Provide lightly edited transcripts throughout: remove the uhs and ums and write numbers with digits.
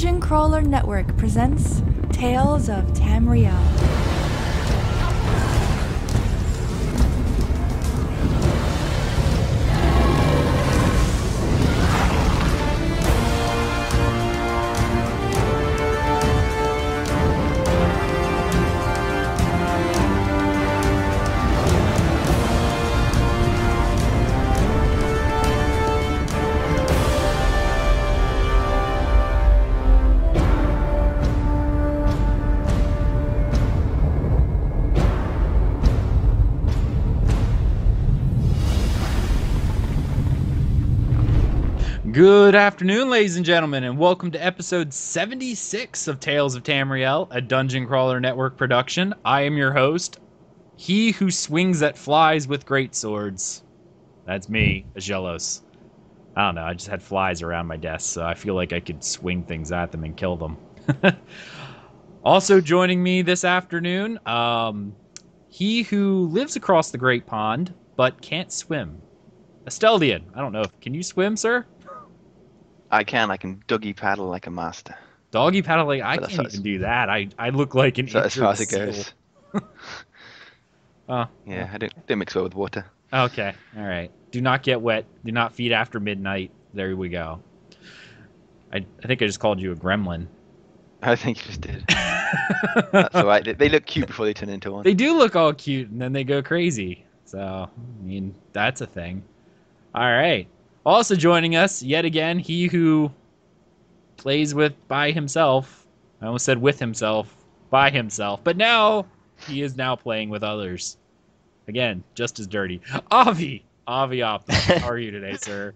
Dungeon Crawler Network presents Tales of Tamriel. Good afternoon, ladies and gentlemen, and welcome to episode 76 of Tales of Tamriel, a Dungeon Crawler Network production. I am your host, he who swings at flies with great swords. That's me, Aggelos. I don't know, I just had flies around my desk, so I feel like I could swing things at them and kill them. Also joining me this afternoon, he who lives across the Great Pond, but can't swim. Asteldian, I don't know, can you swim, sir? I can doggy paddle like a master. Doggy paddle, like I can't even do that. I look like an as far as it seal. goes. Yeah, I don't mix well with water. Okay, all right. Do not get wet. Do not feed after midnight. There we go. I think I just called you a gremlin. I think you just did. That's all right. They look cute before they turn into one. They do look all cute, and then they go crazy. So, I mean, that's a thing. All right. Also joining us, yet again, he who plays by himself. I almost said with himself, by himself. But now, he is now playing with others. Again, just as dirty. Avi Optimal. How are you today, sir?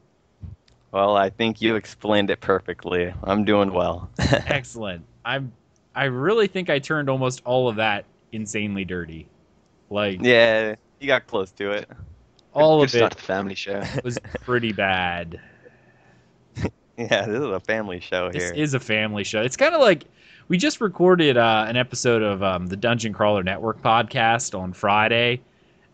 Well, I think you explained it perfectly. I'm doing well. Excellent. I really think I turned almost all of that insanely dirty. Like, yeah, you got close to it. All Good of start it to the family show. was pretty bad. Yeah, this is a family show This here. is a family show. It's kind of like we just recorded an episode of the Dungeon Crawler Network podcast on Friday,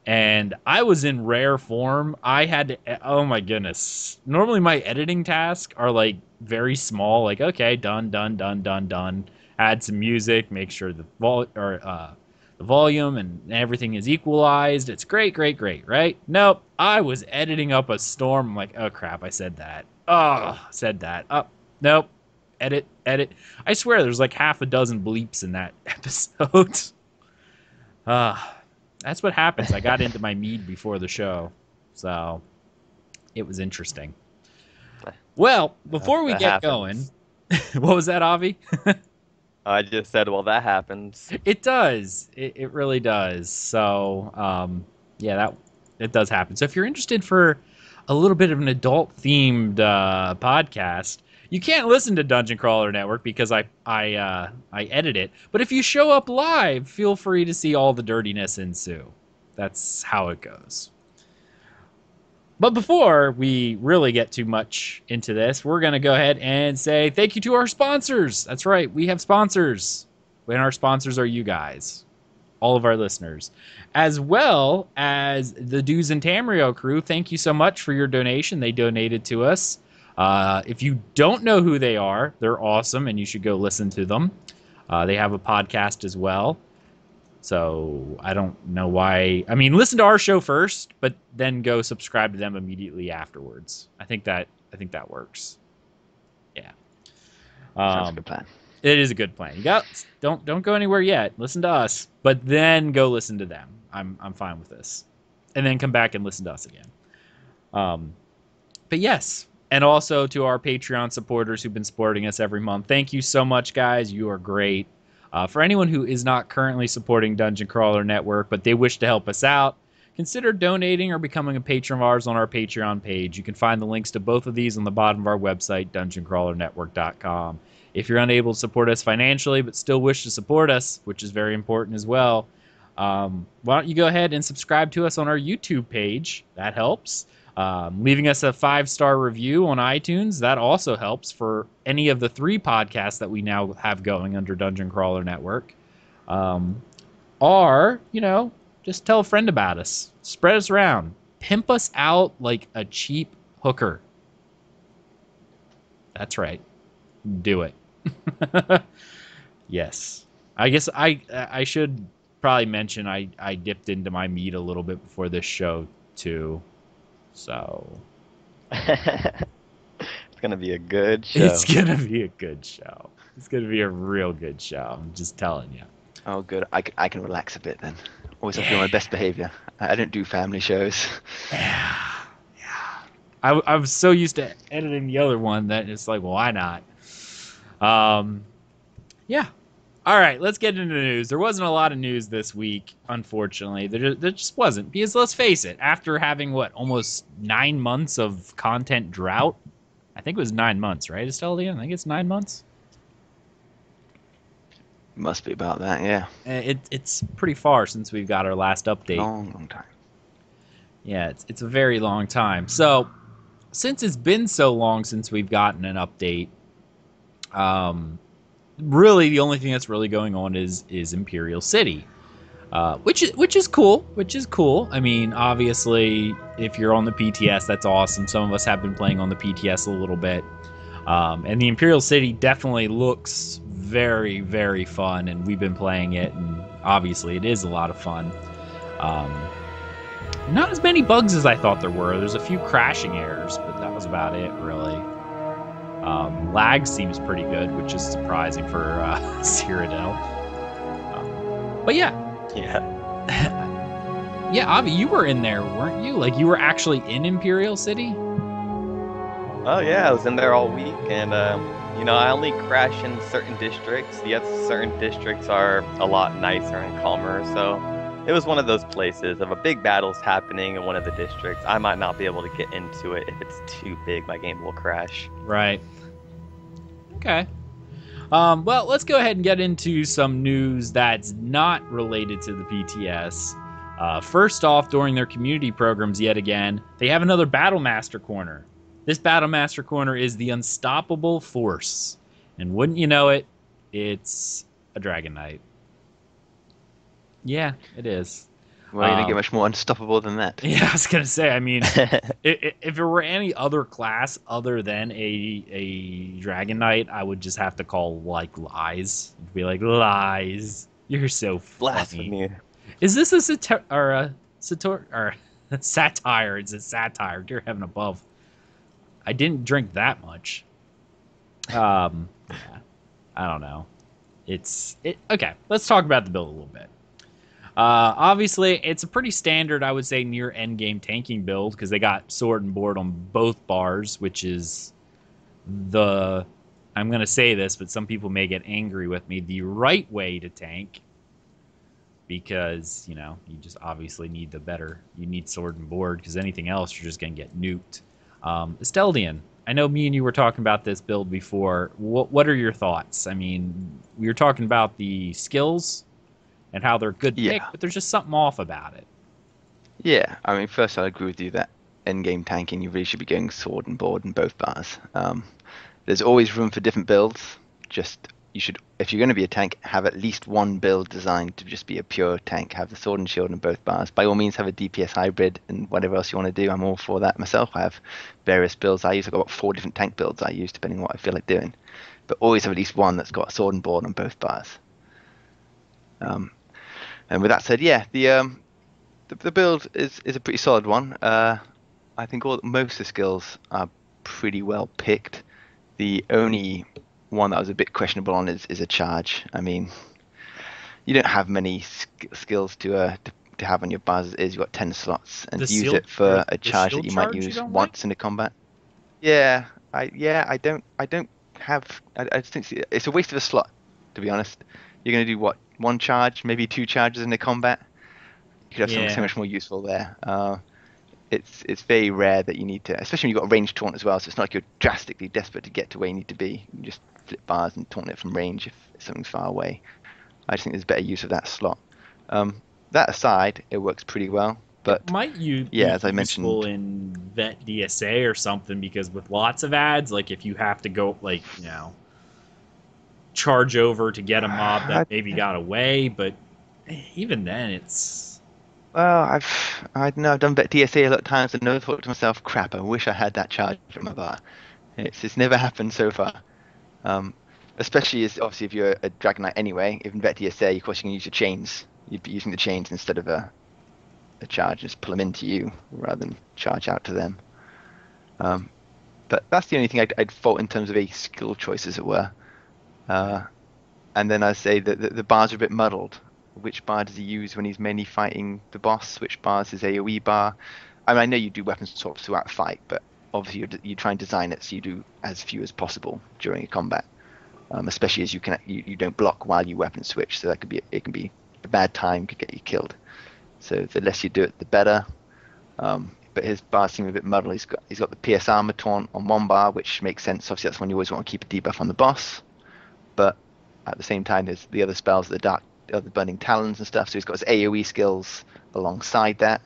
and I was in rare form. I had to, oh my goodness. Normally my editing tasks are like very small, like, okay, done. Add some music, make sure the volume and everything is equalized. It's great, right? Nope. I was editing up a storm. I'm like, oh crap, I said that. Said that. Oh, nope. Edit. I swear there's like half a dozen bleeps in that episode. That's what happens. I got into my Mead before the show. So it was interesting. Well, before we That get happens. going, what was that, Avi? I just said, well, that happens. It does. It really does. So, yeah, it does happen. So if you're interested for a little bit of an adult-themed podcast, you can't listen to Dungeon Crawler Network because I edit it. But if you show up live, feel free to see all the dirtiness ensue. That's how it goes. But before we really get too much into this, we're going to go ahead and say thank you to our sponsors. That's right. We have sponsors. And our sponsors are you guys, all of our listeners, as well as the Dudes and Tamriel crew. Thank you so much for your donation. They donated to us. If you don't know who they are, they're awesome, and you should go listen to them. They have a podcast as well. So I don't know why. I mean, listen to our show first, but then go subscribe to them immediately afterwards. I think that works. Yeah. Sounds like a good plan. It is a good plan. You don't go anywhere yet. Listen to us, but then go listen to them. I'm fine with this, and then come back and listen to us again. But yes, and also to our Patreon supporters who've been supporting us every month. Thank you so much, guys. You are great. For anyone who is not currently supporting Dungeon Crawler Network, but they wish to help us out, consider donating or becoming a patron of ours on our Patreon page. You can find the links to both of these on the bottom of our website, dungeoncrawlernetwork.com. If you're unable to support us financially but still wish to support us, which is very important as well, why don't you go ahead and subscribe to us on our YouTube page? That helps. Leaving us a 5-star review on iTunes, that also helps for any of the 3 podcasts that we now have going under Dungeon Crawler Network. Or, just tell a friend about us. Spread us around. Pimp us out like a cheap hooker. That's right. Do it. Yes. I guess I should probably mention I dipped into my meat a little bit before this show too. So It's gonna be a good show. it's gonna be a good show. It's gonna be a real good show. I'm just telling you. Oh, good. I can relax a bit then. Always have to be on my best behavior. I don't do family shows. Yeah. I was so used to editing the other one that it's like, well, why not? Yeah. All right, let's get into the news. There wasn't a lot of news this week, unfortunately. There just wasn't. Because let's face it, after having, almost 9 months of content drought? I think it was 9 months, right, Asteldian? I think it's 9 months. Must be about that, yeah. It's pretty far since we've got our last update. Long time. Yeah, it's a very long time. So, since it's been so long since we've gotten an update, really the only thing that's really going on is Imperial City, which is cool. I mean, obviously, if you're on the PTS, that's awesome. Some of us have been playing on the PTS a little bit, and the Imperial City definitely looks very, very fun, and we've been playing it, and obviously it is a lot of fun. Not as many bugs as I thought there were. There's a few crashing errors, but that was about it, really. Lag seems pretty good, which is surprising for Cyrodiil. But yeah. Yeah, Avi, you were in there, weren't you? Like, you were actually in Imperial City? Oh yeah, I was in there all week, and I only crash in certain districts. Yet certain districts are a lot nicer and calmer, so it was one of those places. If a big battle's happening in one of the districts, I might not be able to get into it. If it's too big, my game will crash. Right. Okay. Well, let's go ahead and get into some news that's not related to the PTS. First off, during their community programs yet again, they have another Battlemaster corner. This Battlemaster corner is the Unstoppable Force. And wouldn't you know it, it's a Dragon Knight. Yeah, it is. Well, you didn't get much more unstoppable than that. Yeah, I was going to say, I mean, if there were any other class other than a Dragon Knight, I would just have to call, lies. It'd be like, lies. You're so funny. Blasphemy. Is this a satire? Satire. It's a satire. Dear heaven above. I didn't drink that much. Yeah, I don't know. Okay, let's talk about the build a little bit. Obviously, it's a pretty standard, I would say, near endgame tanking build because they got sword and board on both bars, which is I'm going to say this, but some people may get angry with me, the right way to tank because, you just obviously need you need sword and board because anything else, you're just going to get nuked. Asteldian, I know me and you were talking about this build before. What are your thoughts? I mean, we were talking about the skills and how they're a good pick, but there's just something off about it. Yeah, I mean, first I agree with you that endgame tanking, you really should be going sword and board in both bars. There's always room for different builds. You should, if you're going to be a tank, have at least one build designed to just be a pure tank. Have the sword and shield in both bars. By all means, have a DPS hybrid and whatever else you want to do. I'm all for that myself. I have various builds I use. I've got about 4 different tank builds I use, depending on what I feel like doing. But always have at least one that's got sword and board on both bars. And with that said, yeah, the build is a pretty solid one. I think most of the skills are pretty well picked. The only one that was a bit questionable on is a charge. I mean, you don't have many skills to have on your bars as it is. You've got 10 slots, and to use it for a charge that you might use once in a combat. Yeah, I don't have. I just think it's a waste of a slot, to be honest. You're gonna do what? 1 charge, maybe 2 charges in a combat. You could have something so much more useful there. It's very rare that you need to, especially when you've got a ranged taunt as well. So it's not like you're drastically desperate to get to where you need to be. You can just flip bars and taunt it from range if something's far away. I just think there's better use of that slot. That aside, it works pretty well. But it might be as I mentioned, useful in Vet DSA or something, because with lots of ads, like if you have to go charge over to get a mob that maybe got away, but even then it's. Well, I've done Vet DSA a lot of times and never thought to myself, crap, I wish I had that charge from my bar. It's never happened so far. Especially as obviously if you're a Dragon Knight anyway, if in Vet DSA, of course you can use your chains. You'd be using the chains instead of a charge, just pull them into you rather than charge out to them. But that's the only thing I'd fault in terms of a skill choice, as it were. And then I'd say that the bars are a bit muddled. Which bar does he use when he's mainly fighting the boss? Which bar is his AoE bar? I mean, I know you do weapon swaps throughout a fight, but obviously you try and design it so you do as few as possible during a combat. Especially as you don't block while you weapon switch, so it can be a bad time, could get you killed. So the less you do it, the better. But his bars seem a bit muddled. He's got the PS armor taunt on one bar, which makes sense. Obviously, that's when you always want to keep a debuff on the boss. But at the same time, there's the other spells, the burning talons and stuff. So he's got his AoE skills alongside that.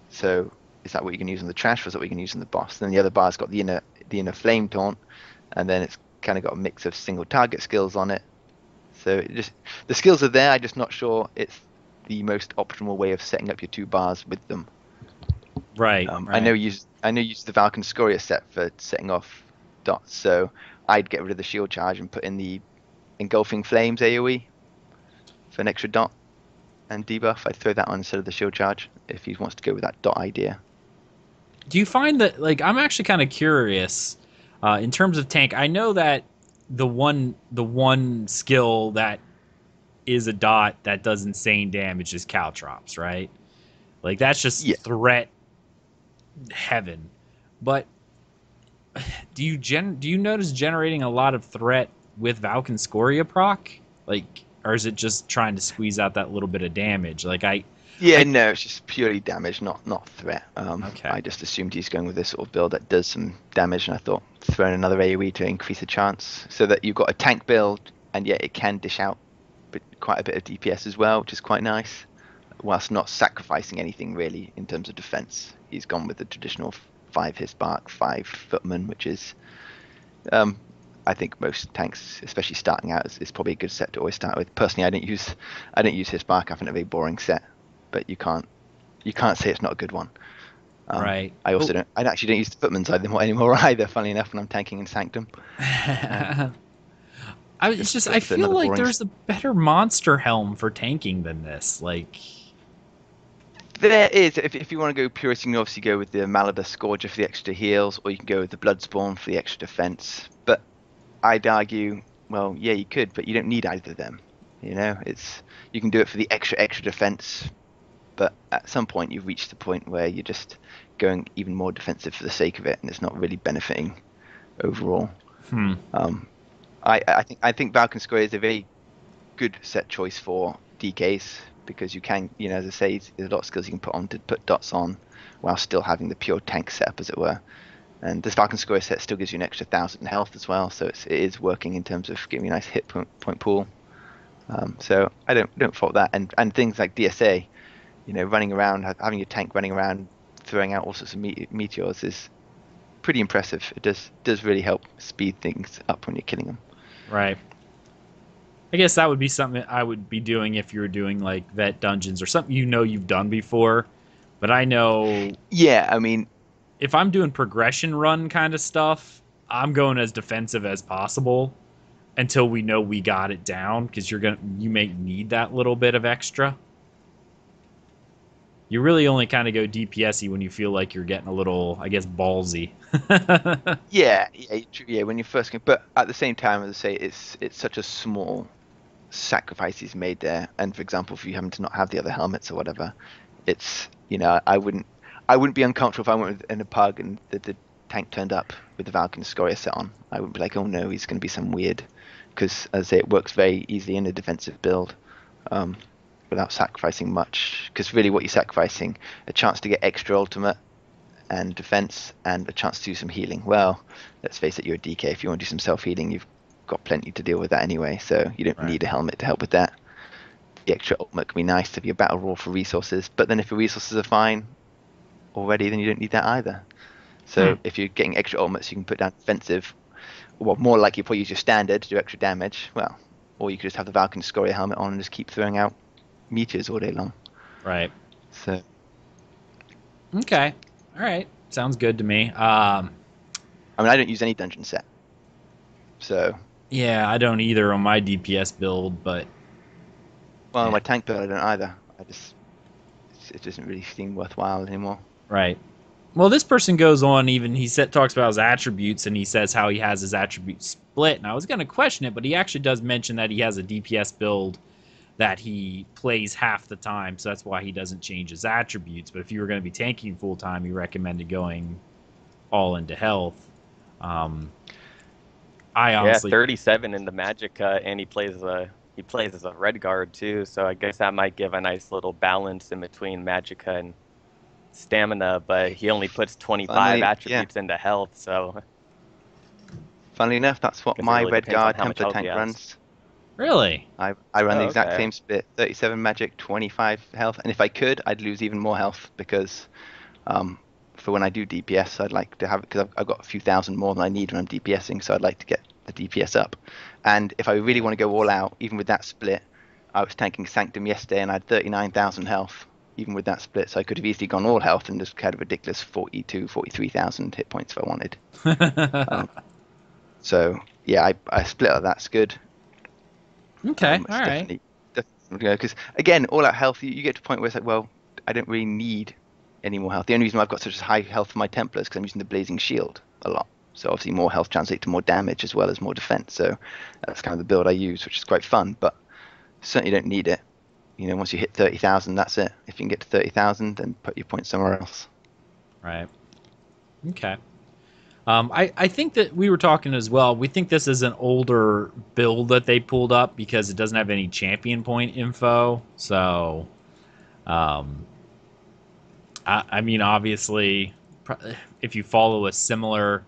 So is that what you can use on the trash, or is that what you can use on the boss? Then the other bar's got the inner flame taunt, and then it's kind of got a mix of single target skills on it. So the skills are there. I'm just not sure it's the most optimal way of setting up your two bars with them. Right. I know you use the Valken Scoria set for setting off dots, so I'd get rid of the shield charge and put in the engulfing flames AoE for an extra dot and debuff. I'd throw that on instead of the shield charge if he wants to go with that dot idea. Do you find that, like, I'm actually kind of curious in terms of tank? I know that the one skill that is a dot that does insane damage is Caltrops, right? Like, that's just threat heaven. But do you notice generating a lot of threat with Valken Scoria proc? Like, or is it just trying to squeeze out that little bit of damage? Like no, it's just purely damage, not threat. Okay. I just assumed he's going with this sort of build that does some damage, and I thought throwing another AoE to increase the chance, so that you've got a tank build, and yet it can dish out quite a bit of DPS as well, which is quite nice, whilst not sacrificing anything really in terms of defense. He's gone with the traditional 5 Hisbark, 5 Footman, which is, I think most tanks, especially starting out, is probably a good set to always start with. Personally, I don't use Hisbark. I find it a very boring set, but you can't say it's not a good one. Right. I actually don't use the Footmans anymore either. Funnily enough, when I'm tanking in Sanctum. I feel like there's a better monster helm for tanking than this. Like, there is. If you want to go purist, you can obviously go with the Malibus Scourger for the extra heals, or you can go with the Bloodspawn for the extra defense. But I'd argue, well, yeah, you could, but you don't need either of them. You know, you can do it for the extra defense, but at some point you've reached the point where you're just going even more defensive for the sake of it, and it's not really benefiting overall. I think Valken Scoria is a very good set choice for DKs, because you can, as I say, there's a lot of skills you can put on to put dots on while still having the pure tank setup, as it were. And this Valken Scoria set still gives you an extra 1,000 health as well, so it is working in terms of giving you a nice hit point pool. So I don't fault that. And things like DSA, running around, having your tank running around, throwing out all sorts of meteors is pretty impressive. It does really help speed things up when you're killing them. Right. I guess that would be something I would be doing if you were doing like vet dungeons or something you've done before. But I know. Yeah, I mean, if I'm doing progression run kind of stuff, I'm going as defensive as possible until we know we got it down, because you may need that little bit of extra. You really only kind of go DPS-y when you feel like you're getting a little, I guess, ballsy. Yeah. When you first get, but at the same time, as I say, it's such a small sacrifice he's made there. And for example, if you happen to not have the other helmets or whatever, it's I wouldn't be uncomfortable if I went in a pug and the tank turned up with the Valken Scoria set on. I wouldn't be like, oh no, he's going to be some weird, because as I say, it works very easily in a defensive build. Without sacrificing much, because really what you're sacrificing, a chance to get extra ultimate and defense, and a chance to do some healing. Well, let's face it, you're a DK. If you want to do some self-healing, you've got plenty to deal with that anyway, so you don't need a helmet to help with that. The extra ultimate can be nice to be a battle roar for resources, but then if your resources are fine already, then you don't need that either. So if you're getting extra ultimates, you can put down defensive, well, more likely you'll probably use your standard to do extra damage, well, or you could just have the Valken Scoria helmet on and just keep throwing out meteors all day long. Right. So. Okay. All right. Sounds good to me. I mean, I don't use any dungeon set. So, Yeah, I don't either on my DPS build, but well, yeah. my tank build I don't either. It doesn't really seem worthwhile anymore. Right. Well, this person goes on, even talks about his attributes, and he says how he has his attributes split. And I was going to question it, but he actually does mention that he has a DPS build that he plays half the time, so that's why he doesn't change his attributes. But if you were going to be tanking full time, he recommended going all into health. I honestly, 37 in the Magicka, and he plays as a red guard too. So I guess that might give a nice little balance in between Magicka and stamina. But he only puts 25 attributes into health, so. Funnily enough, that's what my really red guard how much Templar health tank he has. runs. really. I run the exact okay. same split: 37 magic, 25 health. And if I could, I'd lose even more health because, for when I do DPS, I'd like to have, because I've got a few thousand more than I need when I'm DPSing, so I'd like to get the DPS up. And if I really want to go all out, even with that split, I was tanking Sanctum yesterday and I had 39,000 health, even with that split. So I could have easily gone all health and just had a ridiculous 43,000 hit points if I wanted. So yeah, I split up. That's good. Okay, all right. Definitely, because again, all out health, you get to a point where it's like, well, I don't really need any more health. The only reason I've got such high health for my Templars is because I'm using the Blazing Shield a lot. So obviously more health translates to more damage as well as more defense. So that's kind of the build I use, which is quite fun, but certainly don't need it. Once you hit 30,000, that's it. If you can get to 30,000, then put your points somewhere else. Right. Okay. I think that we were talking as well. We think this is an older build that they pulled up because it doesn't have any champion point info. So, I mean, obviously, if you follow a similar,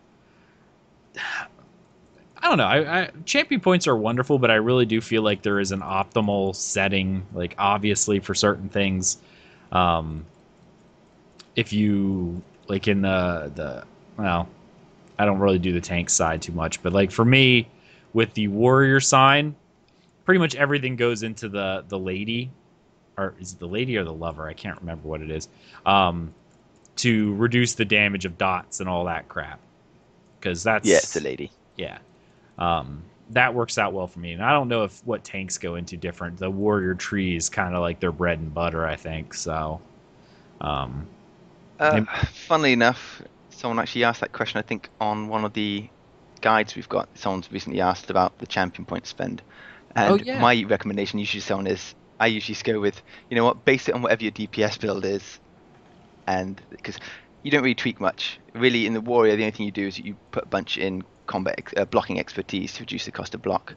I don't know. Champion points are wonderful, but I really do feel like there is an optimal setting. Like obviously for certain things, if you like in the well. I don't really do the tank side too much, but like for me, with the warrior sign, pretty much everything goes into the lady, or is it the lady or the lover? I can't remember what it is. To reduce the damage of dots and all that crap, because that's it's a lady. Yeah, that works out well for me. And I don't know if what tanks go into different. The warrior tree is kind of like their bread and butter, I think. So, funnily enough, someone actually asked that question, I think, on one of the guides we've got. Someone's recently asked about the champion point spend. And my recommendation usually to someone is, I usually go with, you know what, base it on whatever your DPS build is. And because you don't really tweak much. Really, in the warrior, the only thing you do is you put a bunch in combat blocking expertise to reduce the cost of block.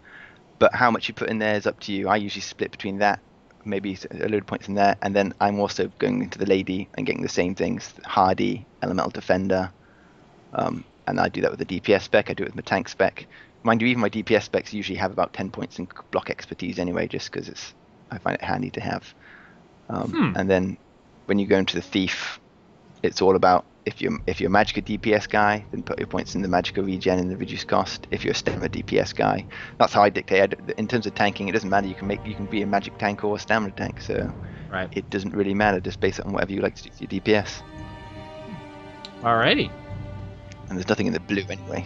But how much you put in there is up to you. I usually split between that, maybe a load of points in there, and then I'm also going into the lady and getting the same things: hardy, elemental defender, and I do that with the DPS spec. I do it with my tank spec. Mind you, even my DPS specs usually have about 10 points in block expertise anyway, just because I find it handy to have. And then when you go into the thief, it's all about, if you're a Magicka DPS guy, then put your points in the Magicka regen and the reduced cost. If you're a stamina DPS guy, that's how I dictate. In terms of tanking, it doesn't matter. You can be a magic tank or a stamina tank, so it doesn't really matter. Just base it on whatever you like to do for your DPS. Alrighty. And there's nothing in the blue anyway.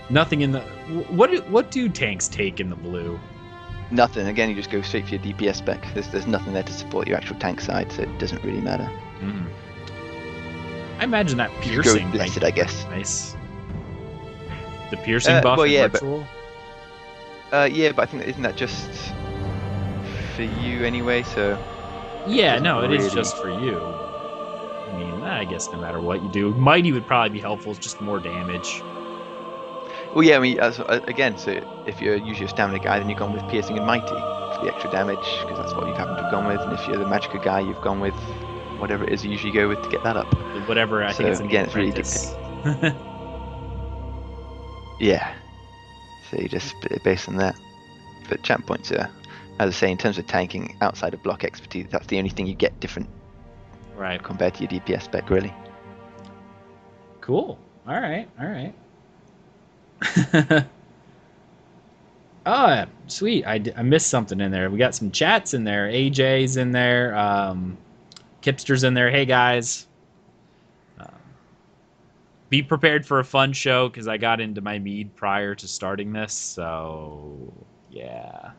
Nothing in the what do tanks take in the blue? Nothing. Again, you just go straight for your DPS spec. There's nothing there to support your actual tank side, so it doesn't really matter. I imagine that piercing go blessed, I guess. Nice. The piercing buff in Ritual? Yeah, but I think isn't that just for you anyway? So yeah, no, it is just for you. I mean, I guess no matter what you do, Mighty would probably be helpful. It's just more damage. Well, yeah, I mean, again, so if you're usually a stamina guy, then you've gone with piercing and mighty for the extra damage, because that's what you happen to have gone with. And if you're the Magicka guy, you've gone with whatever it is you usually go with to get that up. Whatever, I think it's again, it's really dictated. Yeah. So you just split it based on that. But champ points are, as I say, in terms of tanking, outside of block expertise, that's the only thing you get different. Right. Compared to your DPS spec, really. Cool. All right. Oh, sweet. I missed something in there. We got some chats in there. AJ's in there. Kipster's in there. Hey, guys. be prepared for a fun show because I got into my Mead prior to starting this. So yeah.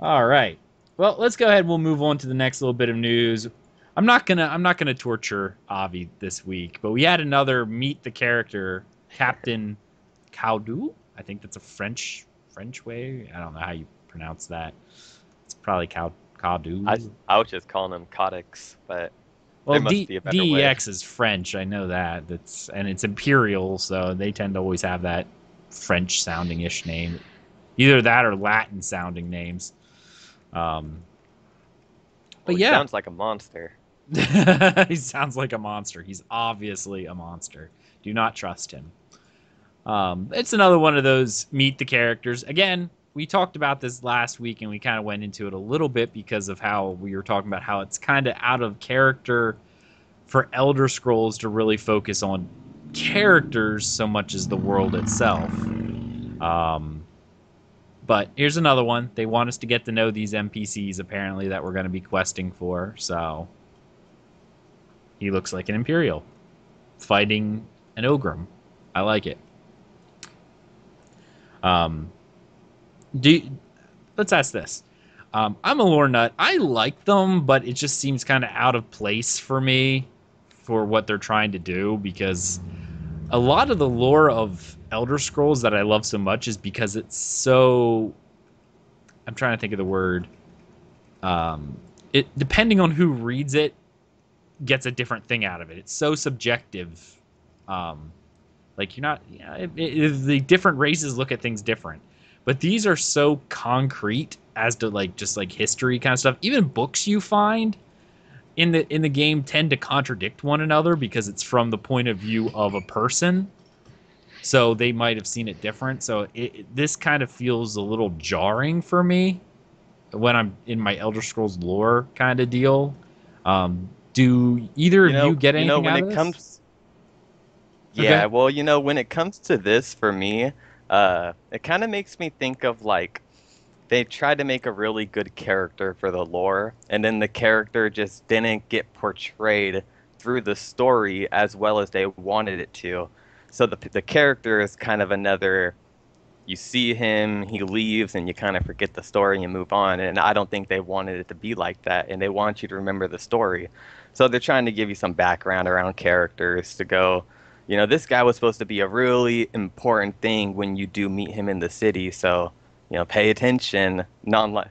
All right. Well, let's go ahead and we'll move on to the next little bit of news. I'm not gonna torture Avi this week, but we had another meet the character, Captain Caudu. I think that's a French way. I don't know how you pronounce that. It's probably Caudu. I was just calling him Caudex, but Well, there must be a better way. DEX is French. I know that. And it's Imperial, so they tend to always have that French sounding-ish name. Either that or Latin sounding names. But Well, yeah, he sounds like a monster. he sounds like a monster. He's obviously a monster. Do not trust him. It's another one of those meet the characters. Again, we talked about this last week, and we kind of went into it a little bit because of how we were talking about how it's kind of out of character for Elder Scrolls to really focus on characters so much as the world itself. But here's another one. They want us to get to know these NPCs, apparently, that we're going to be questing for. So he looks like an Imperial fighting an Ogrim. I like it. Let's ask this. I'm a lore nut. I like them, but it just seems kind of out of place for me for what they're trying to do, because a lot of the lore of Elder Scrolls that I love so much is because it's so... I'm trying to think of the word. It, depending on who reads it, gets a different thing out of it. It's so subjective. Like, you're not... the different races look at things different. But these are so concrete as to, like, just, like, history kind of stuff. Even books you find in the game tend to contradict one another because it's from the point of view of a person. So they might have seen it different. So this kind of feels a little jarring for me when I'm in my Elder Scrolls lore kind of deal. Do either of you get anything when out it of this? comes? Okay. Yeah, well, when it comes to this, for me, it kind of makes me think of, like, they tried to make a really good character for the lore, and then the character just didn't get portrayed through the story as well as they wanted it to. So the character is kind of another, you see him, he leaves, and you kind of forget the story and you move on. And I don't think they wanted it to be like that, and they want you to remember the story. So they're trying to give you some background around characters to go, this guy was supposed to be a really important thing when you do meet him in the city. So, pay attention. Not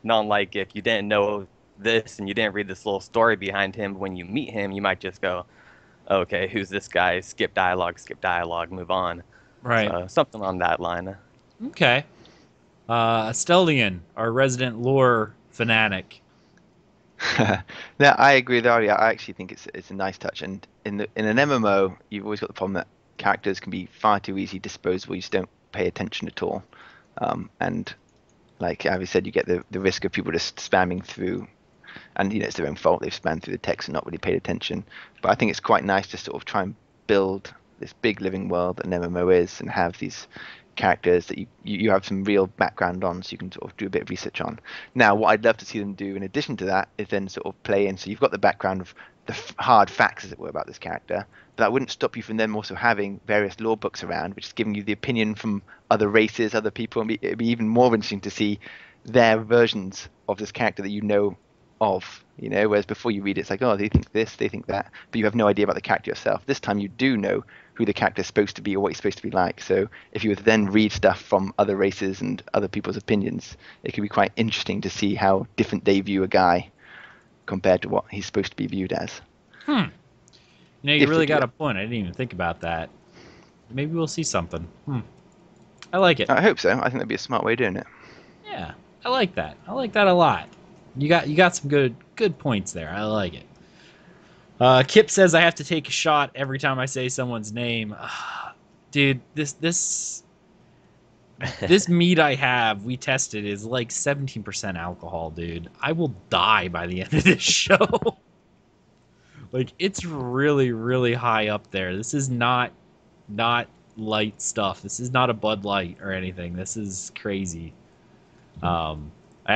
like if you didn't know this and you didn't read this little story behind him, when you meet him, you might just go, okay, who's this guy? Skip dialogue, move on. Right. So, something on that line. Okay. Asteldian, our resident lore fanatic. No, I agree with Ari. I actually think it's a nice touch, and in an MMO, you've always got the problem that characters can be far too easily disposable. You just don't pay attention at all, and like Avi said, you get the risk of people just spamming through, and it's their own fault. They've spammed through the text and not really paid attention. But I think it's quite nice to sort of try and build this big living world that an MMO is, and have these characters that you have some real background on, so you can sort of do a bit of research on. Now, what I'd love to see them do in addition to that is then sort of play in, so you've got the background of the hard facts, as it were, about this character, but that wouldn't stop you from them also having various lore books around, which is giving you the opinion from other races, other people, and it'd be even more interesting to see their versions of this character that you know of, whereas before you read it, it's like, oh, they think this, they think that, but you have no idea about the character yourself. This time you do know who the character is supposed to be or what he's supposed to be like. So if you were to then read stuff from other races and other people's opinions, it could be quite interesting to see how different they view a guy compared to what he's supposed to be viewed as. You really got a point. I didn't even think about that. Maybe we'll see something. I like it. I hope so. I think that'd be a smart way of doing it. Yeah, I like that. I like that a lot. You got some good points there. I like it. Kip says I have to take a shot every time I say someone's name. Dude, this mead I have, we tested, is like 17% alcohol, dude. I will die by the end of this show. Like, it's really, really high up there. This is not light stuff. This is not a Bud Light or anything. This is crazy. I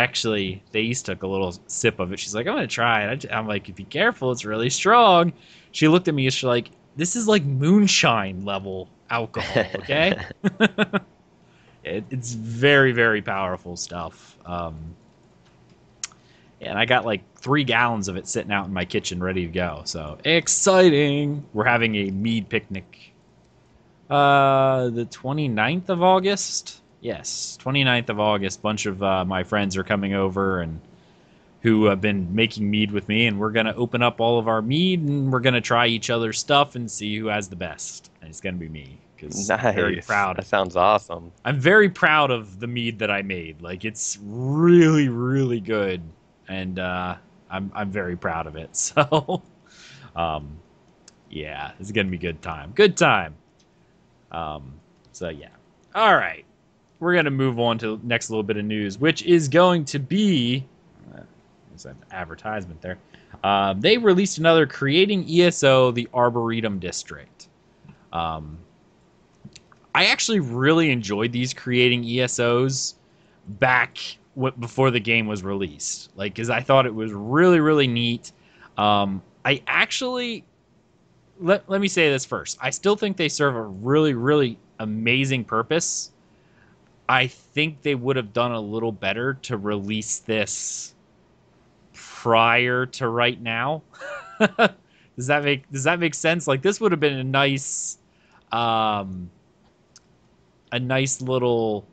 Thais took a little sip of it. She's like, I'm going to try it. I'm like, be careful. It's really strong. She looked at me and she's like, this is like moonshine level alcohol, okay? It's very, very powerful stuff. And I got like 3 gallons of it sitting out in my kitchen ready to go. So exciting. We're having a mead picnic. The 29th of August. Yes, 29th of August. Bunch of my friends are coming over and who have been making mead with me. And we're going to open up all of our mead and we're going to try each other's stuff and see who has the best. And it's going to be me. Nice. I'm very proud. That sounds awesome. I'm very proud of the mead that I made. Like, it's really, really good. And I'm very proud of it. So, yeah, it's gonna be a good time. Good time. So yeah. All right, we're gonna move on to the next little bit of news, which is going to be there's an advertisement there. They released another Creating ESO, the Arboretum District. I actually really enjoyed these Creating ESOs back before the game was released, like, because I thought it was really, really neat. I actually let me say this first. I still think they serve a really, really amazing purpose. I think they would have done a little better to release this prior to right now. Does that make sense? Like, this would have been a nice little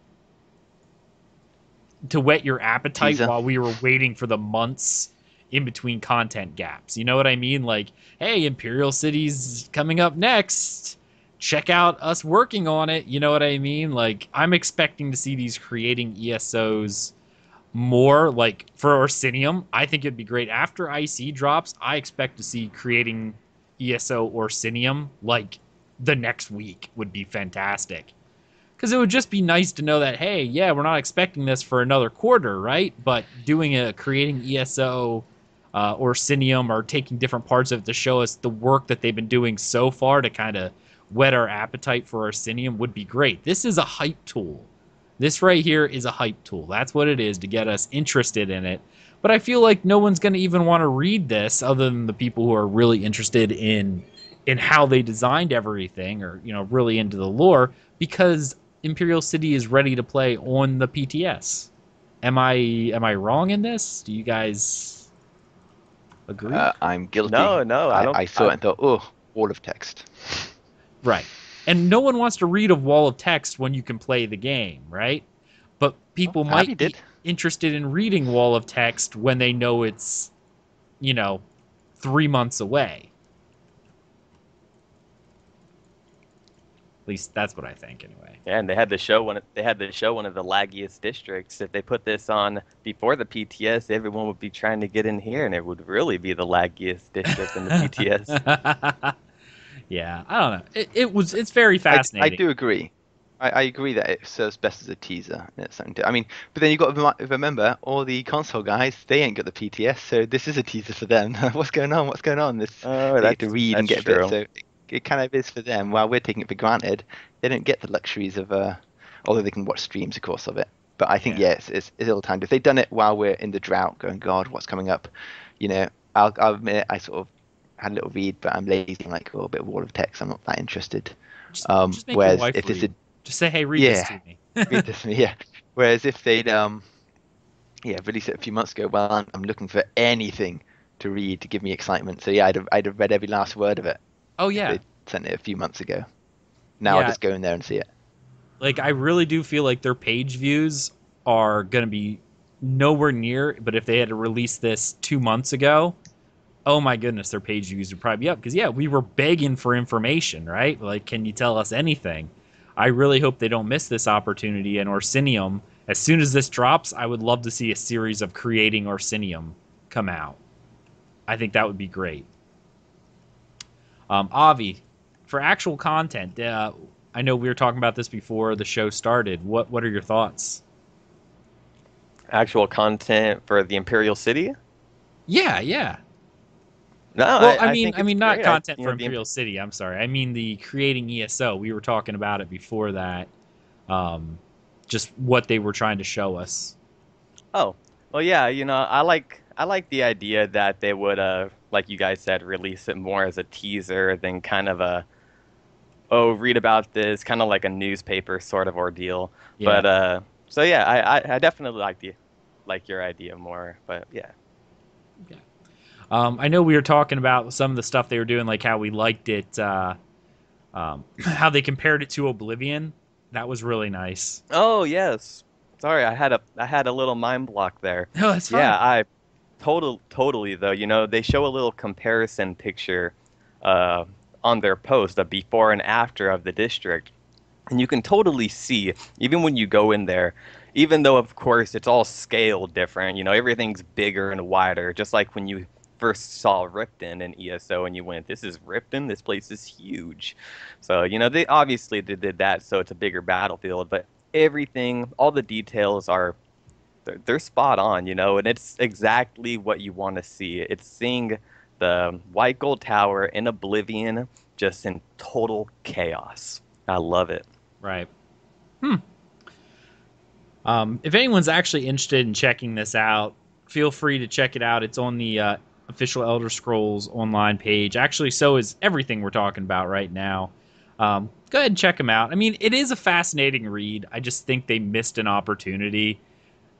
to whet your appetite teaser while we were waiting for the months in between content gaps. You know what I mean? Like, hey, Imperial City's coming up next. Check out us working on it. You know what I mean? Like, I'm expecting to see these Creating ESOs more. Like, for Orsinium, I think it'd be great. After IC drops, I expect to see Creating ESO Orsinium, like, the next week would be fantastic. Because it would just be nice to know that, hey, yeah, we're not expecting this for another quarter, right? But doing a Creating ESO or Orsinium, or taking different parts of it to show us the work that they've been doing so far to kind of whet our appetite for Orsinium would be great. This is a hype tool. This right here is a hype tool. That's what it is, to get us interested in it. But I feel like no one's going to even want to read this other than the people who are really interested in how they designed everything, or, you know, really into the lore, because Imperial City is ready to play on the PTS. Am I wrong in this? Do you guys agree? I'm guilty. No, I saw it and thought, oh, wall of text. Right. And no one wants to read a wall of text when you can play the game, right? But people might be interested in reading wall of text when they know it's, 3 months away. At least that's what I think, anyway. Yeah, and they had to show one of the laggiest districts. If they put this on before the PTS, everyone would be trying to get in here, and it would really be the laggiest district in the PTS. Yeah, I don't know. It's very fascinating. I do agree. I agree that it serves best as a teaser. It's something to, but then you've got to remember, all the console guys, they ain't got the PTS, so this is a teaser for them. What's going on? They have to read and get a bit. So it kind of is for them. While we're taking it for granted, they don't get the luxuries of, although they can watch streams, of course, of it. But I think, it's ill-timed. If they'd done it while we're in the drought, going, God, what's coming up? I'll admit, I sort of had a little read, but I'm lazy, like, a bit of wall of text. I'm not that interested. Just make your wife read. Just say, hey, read this to me. Read this to me, yeah. Whereas if they'd, released it a few months ago, well, I'm looking for anything to read to give me excitement. So, yeah, I'd have read every last word of it. Oh, yeah. They sent it a few months ago. Now I'll just go in there and see it. Like, I really do feel like their page views are going to be nowhere near, but if they had to release this 2 months ago, oh my goodness, their page views would probably be up. Because, we were begging for information, right? Like, can you tell us anything? I really hope they don't miss this opportunity. And Orsinium, as soon as this drops, I would love to see a series of Creating Orsinium come out. I think that would be great. Avi, for actual content, I know we were talking about this before the show started. What are your thoughts? Actual content for the Imperial City? Yeah. No, well, I mean, not great. content for Imperial City. I'm sorry. I mean the Creating ESO. We were talking about it before that. Just what they were trying to show us. Oh, Well, yeah, I like the idea that they would like you guys said, release it more as a teaser than kind of a read about this, kind of like a newspaper sort of ordeal. Yeah. But so yeah, I definitely like your idea more. But yeah. Yeah. I know we were talking about some of the stuff they were doing, like how we liked it, how they compared it to Oblivion. That was really nice. Oh yes. Sorry, I had a little mind block there. No, that's fine. Yeah, I totally though. They show a little comparison picture uh on their post, a before and after of the district. And you can totally see, even when you go in there, even though of course it's all scale different, everything's bigger and wider, just like when you first saw Ripton in ESO and you went, this is Ripton, this place is huge. So, they did that so it's a bigger battlefield, but everything, all the details they're spot on, and it's exactly what you want to see. It's seeing the White Gold Tower in Oblivion just in total chaos. I love it. Right. If anyone's actually interested in checking this out, feel free to check it out. It's on the official Elder Scrolls online page. Actually, so is everything we're talking about right now. Go ahead and check them out. I mean, it is a fascinating read. I just think they missed an opportunity.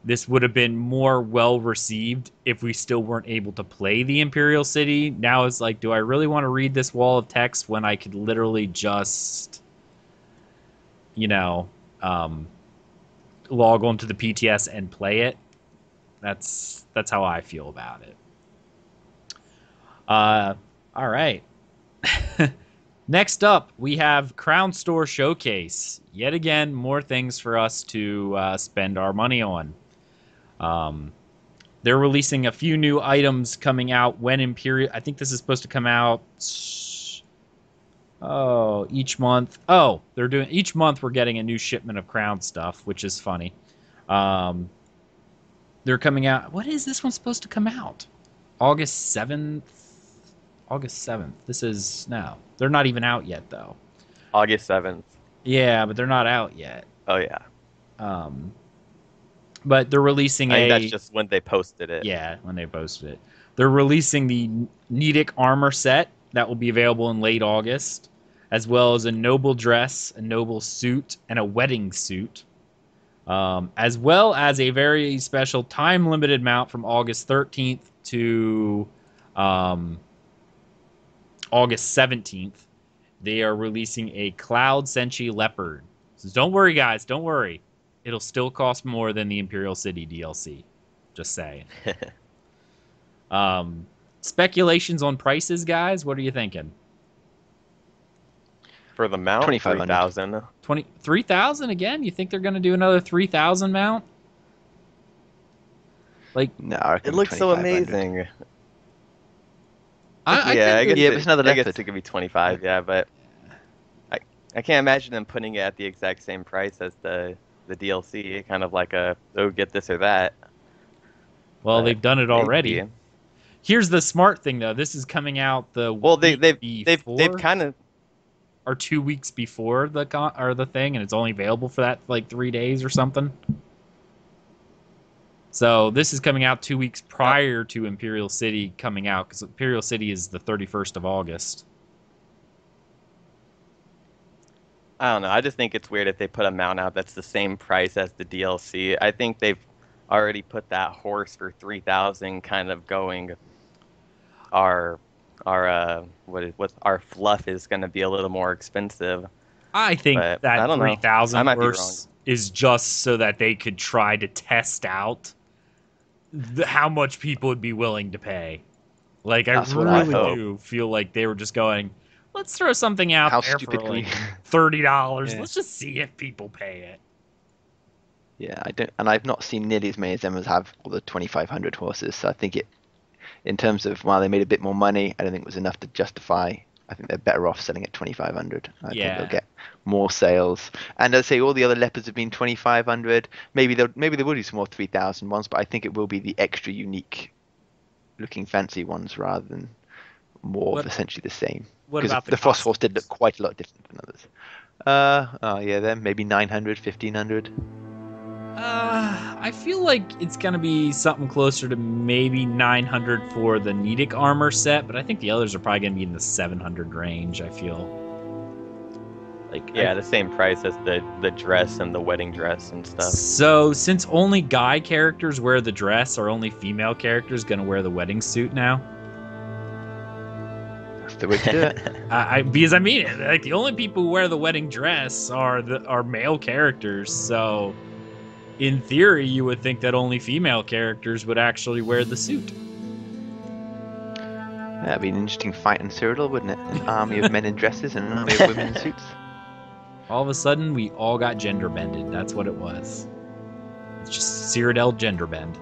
This would have been more well received if we still weren't able to play the Imperial City. Now it's like, do I really want to read this wall of text when I could literally just, log onto the PTS and play it? That's how I feel about it. All right. Next up, we have Crown Store Showcase. Yet again, more things for us to spend our money on. They're releasing a few new items coming out when Imperial... I think this is supposed to come out... each month. They're doing... Each month we're getting a new shipment of Crown stuff, which is funny. They're coming out... What is this one supposed to come out? August 7th? August 7th. This is... No. They're not even out yet, though. August 7th. Yeah, but they're not out yet. Oh, yeah. But they're releasing I think that's just when they posted it. Yeah, when they posted it. They're releasing the Nedic armor set that will be available in late August, as well as a noble dress, a noble suit, and a wedding suit, as well as a very special time-limited mount from August 13th to August 17th. They are releasing a Cloud Senshi Leopard. So don't worry, guys. Don't worry. It'll still cost more than the Imperial City DLC. Just saying. Speculations on prices, guys. What are you thinking? For the mount, 2,500. 3,000. 3,000 again? You think they're going to do another 3,000 mount? Like, No, I reckon It looks so 2,500. amazing. I Yeah, I think guess Yeah, but it's another I guess leopard. it could be 25. Yeah, but I can't imagine them putting it at the exact same price as the DLC. Kind of like get this or that. well, But they've done it already. maybe. Here's the smart thing, though. This is coming out the Well, they've before, kind of. or 2 weeks before the thing, and it's only available for that like 3 days or something. So this is coming out 2 weeks prior to Imperial City coming out, because Imperial City is the 31st of August. I don't know. I just think it's weird if they put a mount out that's the same price as the DLC. I think they've already put that horse for 3,000, kind of going. Our fluff is going to be a little more expensive. I think But that I don't know. 3,000 I might be horse is just so that they could try to test out how much people would be willing to pay. Like, That's I what I really hope. do feel like they were just going, let's throw something out How there stupid for can like we- $30. Yeah. Let's just see if people pay it. Yeah, I don't, and I've not seen nearly as many as them as have all the 2,500 horses. So I think it, in terms of while they made a bit more money, I don't think it was enough to justify. I think they're better off selling at 2,500. I Yeah. think they'll get more sales. And I'd say all the other leopards have been 2,500. Maybe they will do some more 3,000 ones, but I think it will be the extra unique looking fancy ones rather than more What- of essentially the same. What Because about the Frost cost? Horse did look quite a lot different than others. Yeah, then maybe 900, 1,500. I feel like it's gonna be something closer to maybe 900 for the Nedic armor set, but I think the others are probably gonna be in the 700 range. I feel like the same price as the dress and the wedding dress and stuff. So since only guy characters wear the dress, are only female characters gonna wear the wedding suit now? That's the way to do it. Because I mean it. Like the only people who wear the wedding dress are male characters. So, in theory, you would think that only female characters would actually wear the suit. That'd be an interesting fight in Cyrodiil, wouldn't it? An army of men in dresses and an army of women in suits. All of a sudden, we all got gender bended. That's what it was. It's just Cyrodiil gender bend.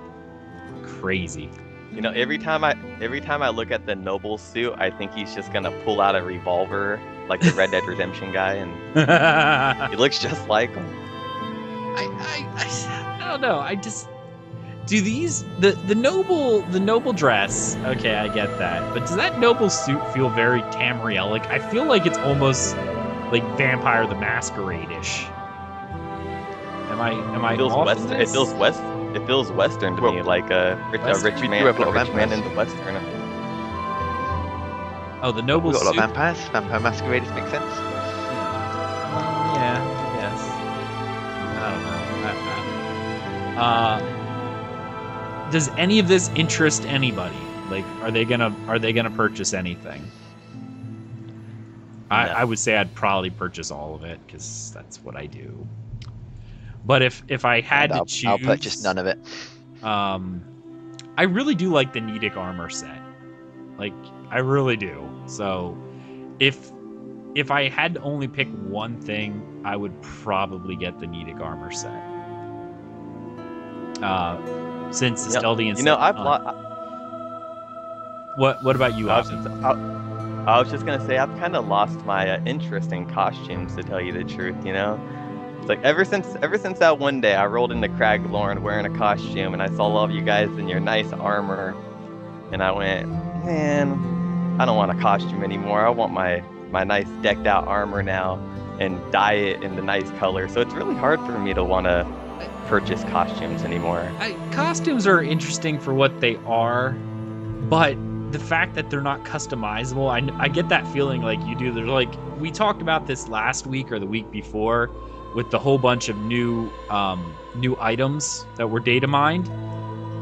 Crazy. You know, every time I look at the noble suit, I think he's just gonna pull out a revolver like the Red Dead Redemption guy, and he looks just like him. I don't know. I just do these the noble dress. Okay, I get that, but does that noble suit feel very Tamriel? Like I feel like it's almost like Vampire the Masquerade-ish. Am I? It feels off western. this? It feels western to me, like a rich man in the western. Oh, the noble We've got a lot suit. of vampires. Vampire masqueraders make sense. Yeah, yes. I don't know. Does any of this interest anybody? Like, are they gonna purchase anything? No. I would say I'd probably purchase all of it because that's what I do. But if I had to choose, I'll purchase none of it. I really do like the Nedic armor set. Like, I really do. So, if I had to only pick one thing, I would probably get the Nedic armor set. Since Asteldian. What about you, Avi? I was just gonna say I've kind of lost my interest in costumes, to tell you the truth. You know, it's like ever since that one day I rolled into Craglorn wearing a costume, and I saw all of you guys in your nice armor, and I went, man, I don't want a costume anymore. I want my nice decked out armor now, and dye it in the nice color. So it's really hard for me to want to purchase costumes anymore. Costumes are interesting for what they are, but the fact that they're not customizable, I get that feeling like you do. There's like, we talked about this last week or the week before with the whole bunch of new items that were data mined.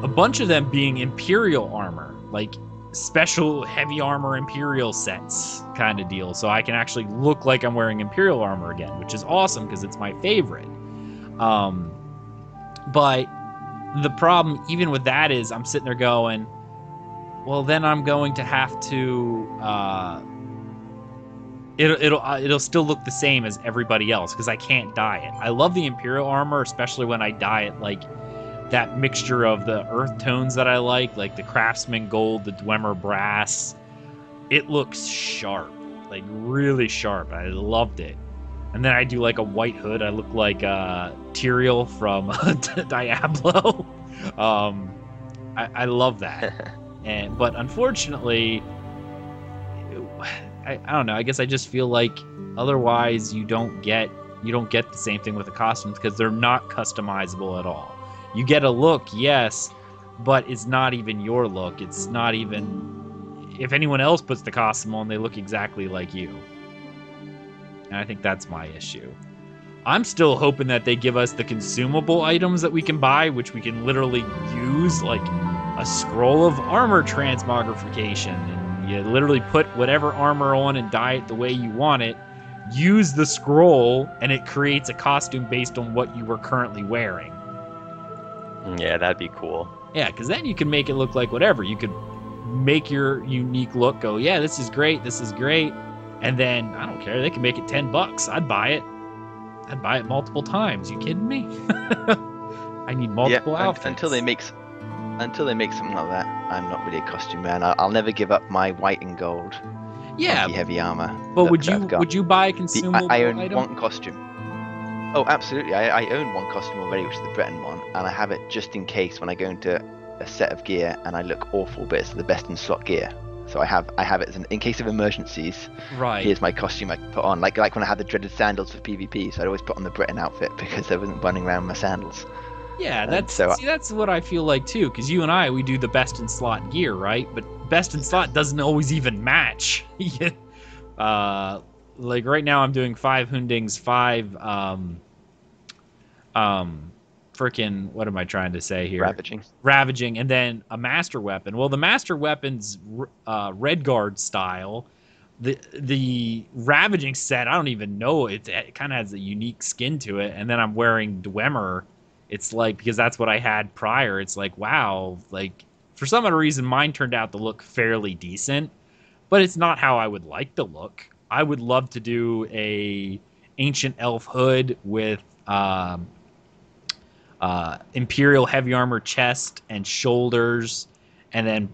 A bunch of them being Imperial armor, like special heavy armor Imperial sets kind of deal. So I can actually look like I'm wearing Imperial armor again, which is awesome because it's my favorite. But the problem even with that is I'm sitting there going, well, then I'm going to have to. It'll still look the same as everybody else because I can't dye it. I love the Imperial armor, especially when I dye it like that mixture of the earth tones that I like the Craftsman gold, the Dwemer brass. It looks sharp, like really sharp. I loved it. And then I do like a white hood. I look like Tyrael from Diablo. I love that. But unfortunately, I don't know. I guess I just feel like otherwise you don't get the same thing with the costumes because they're not customizable at all. You get a look, yes, but it's not even your look. It's not even if anyone else puts the costume on, they look exactly like you. And I think that's my issue. I'm still hoping that they give us the consumable items that we can buy, which we can literally use, like a scroll of armor transmogrification. And you literally put whatever armor on and dye it the way you want it. Use the scroll, and it creates a costume based on what you were currently wearing. Yeah, that'd be cool. Yeah, because then you can make it look like whatever. You could make your unique look go, yeah, this is great, this is great. And then, I don't care, they can make it $10. I'd buy it. I'd buy it multiple times. You kidding me? I need multiple outfits. Until they make something like that, I'm not really a costume man. I'll never give up my white and gold heavy armor. But would you buy a consumable I own item? one costume. Oh, absolutely. I own one costume already, which is the Breton one, and I have it just in case when I go into a set of gear and I look awful, but it's the best in slot gear. So I have it as in case of emergencies. Right. Here's my costume I can put on, like when I had the dreaded sandals for PvP. So I'd always put on the Breton outfit because I wasn't running around with my sandals. Yeah, And that's so that's what I feel like too. Because you and I, we do the best in slot gear, right? But best in slot doesn't always even match. Like right now, I'm doing 5 Hundings, 5 freaking, what am I trying to say here? Ravaging, and then a master weapon. Well, the master weapon's red guard style. The ravaging set, I don't even know. It kind of has a unique skin to it. And then I'm wearing Dwemer. It's like, because that's what I had prior. It's like, wow, like for some other reason, mine turned out to look fairly decent, but it's not how I would like to look. I would love to do a ancient elf hood with Imperial heavy armor chest and shoulders, and then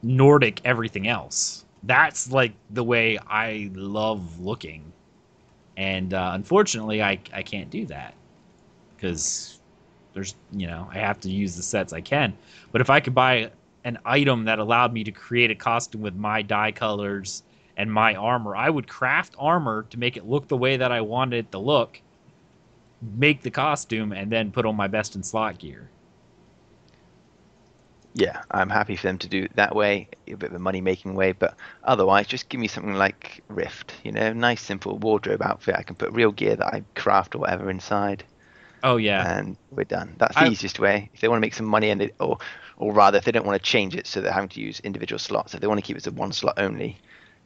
Nordic everything else. That's like the way I love looking. And unfortunately, I can't do that because there's, I have to use the sets I can. But if I could buy an item that allowed me to create a costume with my dye colors and my armor, I would craft armor to make it look the way that I wanted it to look, make the costume, and then put on my best in slot gear. Yeah, I'm happy for them to do it that way, a bit of a money-making way, but otherwise, just give me something like Rift, nice, simple wardrobe outfit. I can put real gear that I craft or whatever inside. Oh, yeah. And we're done. That's the easiest way. If they want to make some money, or rather, if they don't want to change it so they're having to use individual slots, if they want to keep it to one slot only,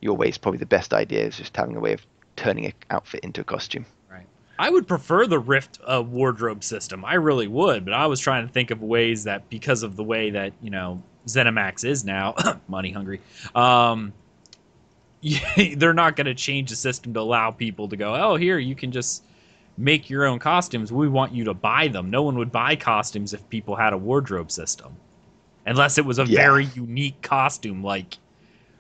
your way is probably the best idea, is just having a way of turning an outfit into a costume. I would prefer the Rift wardrobe system. I really would, but I was trying to think of ways that, because of the way that, ZeniMax is now, money hungry, they're not going to change the system to allow people to go, oh, here, you can just make your own costumes. We want you to buy them. No one would buy costumes if people had a wardrobe system. Unless it was a very unique costume, like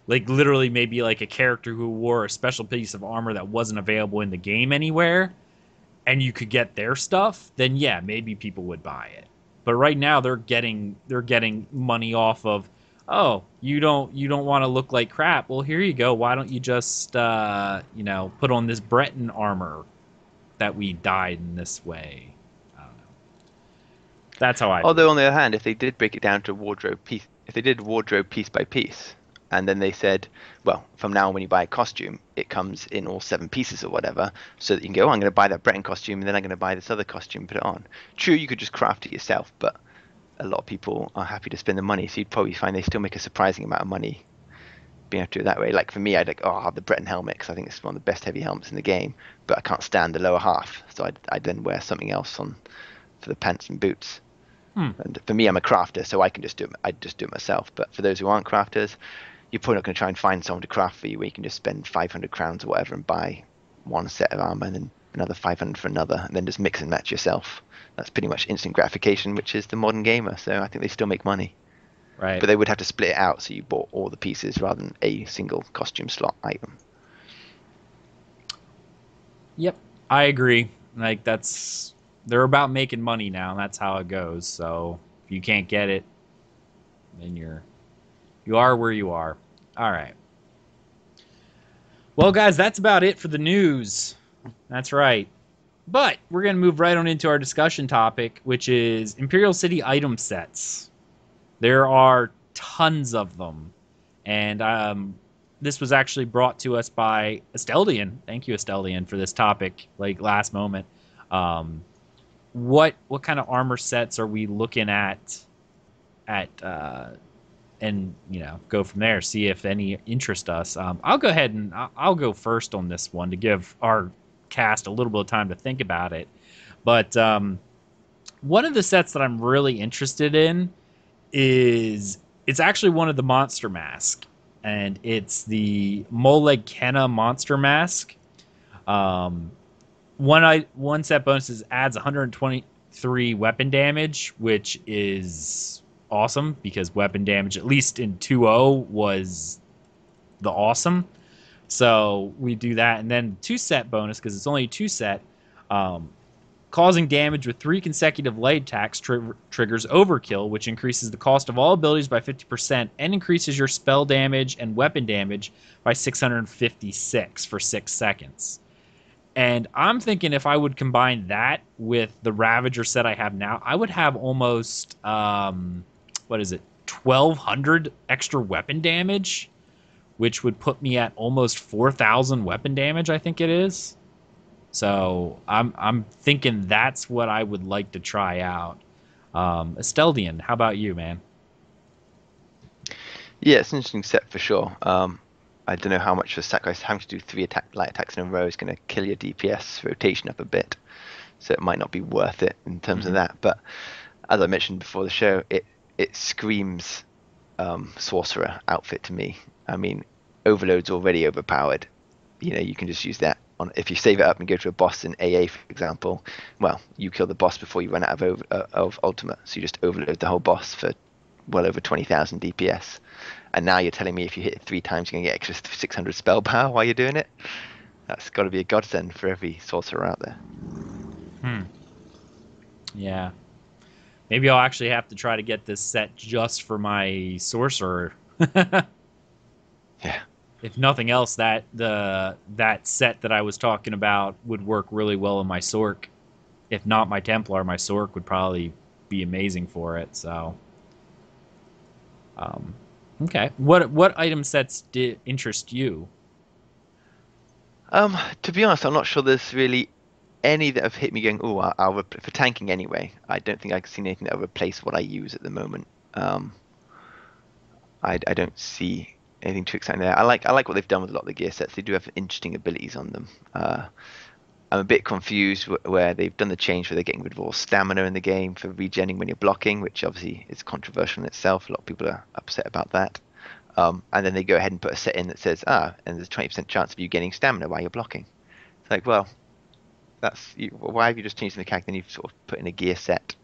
literally maybe like a character who wore a special piece of armor that wasn't available in the game anywhere, and you could get their stuff, then yeah, maybe people would buy it. But right now they're getting money off of, oh, you don't want to look like crap. Well, here you go. Why don't you just put on this Breton armor that we dyed in this way? I don't know. That's how I. Although on the other hand, if they did break it down to wardrobe piece, if they did wardrobe piece by piece, and then they said, well, from now on when you buy a costume, it comes in all 7 pieces or whatever, so that you can go, oh, I'm going to buy that Breton costume, and then I'm going to buy this other costume and put it on. True, you could just craft it yourself, but a lot of people are happy to spend the money, so you'd probably find they still make a surprising amount of money being able to do it that way. Like for me, I'd I'll have the Breton helmet because I think it's one of the best heavy helmets in the game, but I can't stand the lower half, so I'd then wear something else on for the pants and boots. And for me, I'm a crafter, so I'd just do it myself. But for those who aren't crafters, you're probably not going to try and find someone to craft for you where you can just spend 500 crowns or whatever and buy one set of armor and then another 500 for another, and then just mix and match yourself. That's pretty much instant gratification, which is the modern gamer. So I think they still make money. Right. But they would have to split it out so you bought all the pieces rather than a single costume slot item. Yep, I agree. Like they're about making money now, and that's how it goes. So if you can't get it, then you are where you are. All right. Well, guys, that's about it for the news. That's right. But we're going to move right on into our discussion topic, which is Imperial City item sets. There are tons of them. And this was actually brought to us by Asteldian. Thank you, Asteldian, for this topic, like last moment. What kind of armor sets are we looking at and go from there, see if any interest us. I'll go ahead and I'll go first on this one to give our cast a little bit of time to think about it. But one of the sets that I'm really interested in is, it's actually one of the monster mask, and it's the Moleg Kenna monster mask. One set bonus adds 123 weapon damage, which is awesome because weapon damage, at least in 2.0, was the awesome. So we do that, and then 2-set bonus, because it's only a 2-set, causing damage with 3 consecutive light attacks triggers overkill, which increases the cost of all abilities by 50% and increases your spell damage and weapon damage by 656 for 6 seconds. And I'm thinking if I would combine that with the Ravager set I have now, I would have almost, 1,200 extra weapon damage, which would put me at almost 4,000 weapon damage, I think it is. So I'm thinking that's what I would like to try out. Asteldian, how about you, man? Yeah, it's an interesting set for sure. I don't know how much the sacrifice having to do 3 light attacks in a row is going to kill your DPS rotation up a bit, so it might not be worth it in terms of that. But as I mentioned before the show, it screams sorcerer outfit to me. I mean, Overload's already overpowered. You can just use that on if you save it up and go to a boss in AA, for example. Well, you kill the boss before you run out of ultimate, so you just overload the whole boss for well over 20,000 DPS. And now you're telling me if you hit it 3 times, you're going to get extra 600 spell power while you're doing it? That's got to be a godsend for every sorcerer out there. Yeah. Maybe I'll actually have to try to get this set just for my sorcerer. Yeah. If nothing else, that set that I was talking about would work really well in my Sork. If not my Templar, my Sork would probably be amazing for it. So, okay. What item sets did interest you? To be honest, I'm not sure there's really any that have hit me going, oh, for tanking anyway. I don't think I've seen anything that will replace what I use at the moment. I don't see anything too exciting there. I like what they've done with a lot of the gear sets. They do have interesting abilities on them. I'm a bit confused where they've done the change where they're getting rid of all stamina in the game for regenning when you're blocking, which obviously is controversial in itself. A lot of people are upset about that. And then they go ahead and put a set in that says, and there's a 20% chance of you getting stamina while you're blocking. It's like, well, why have you just changed the mechanic? Then you've sort of put in a gear set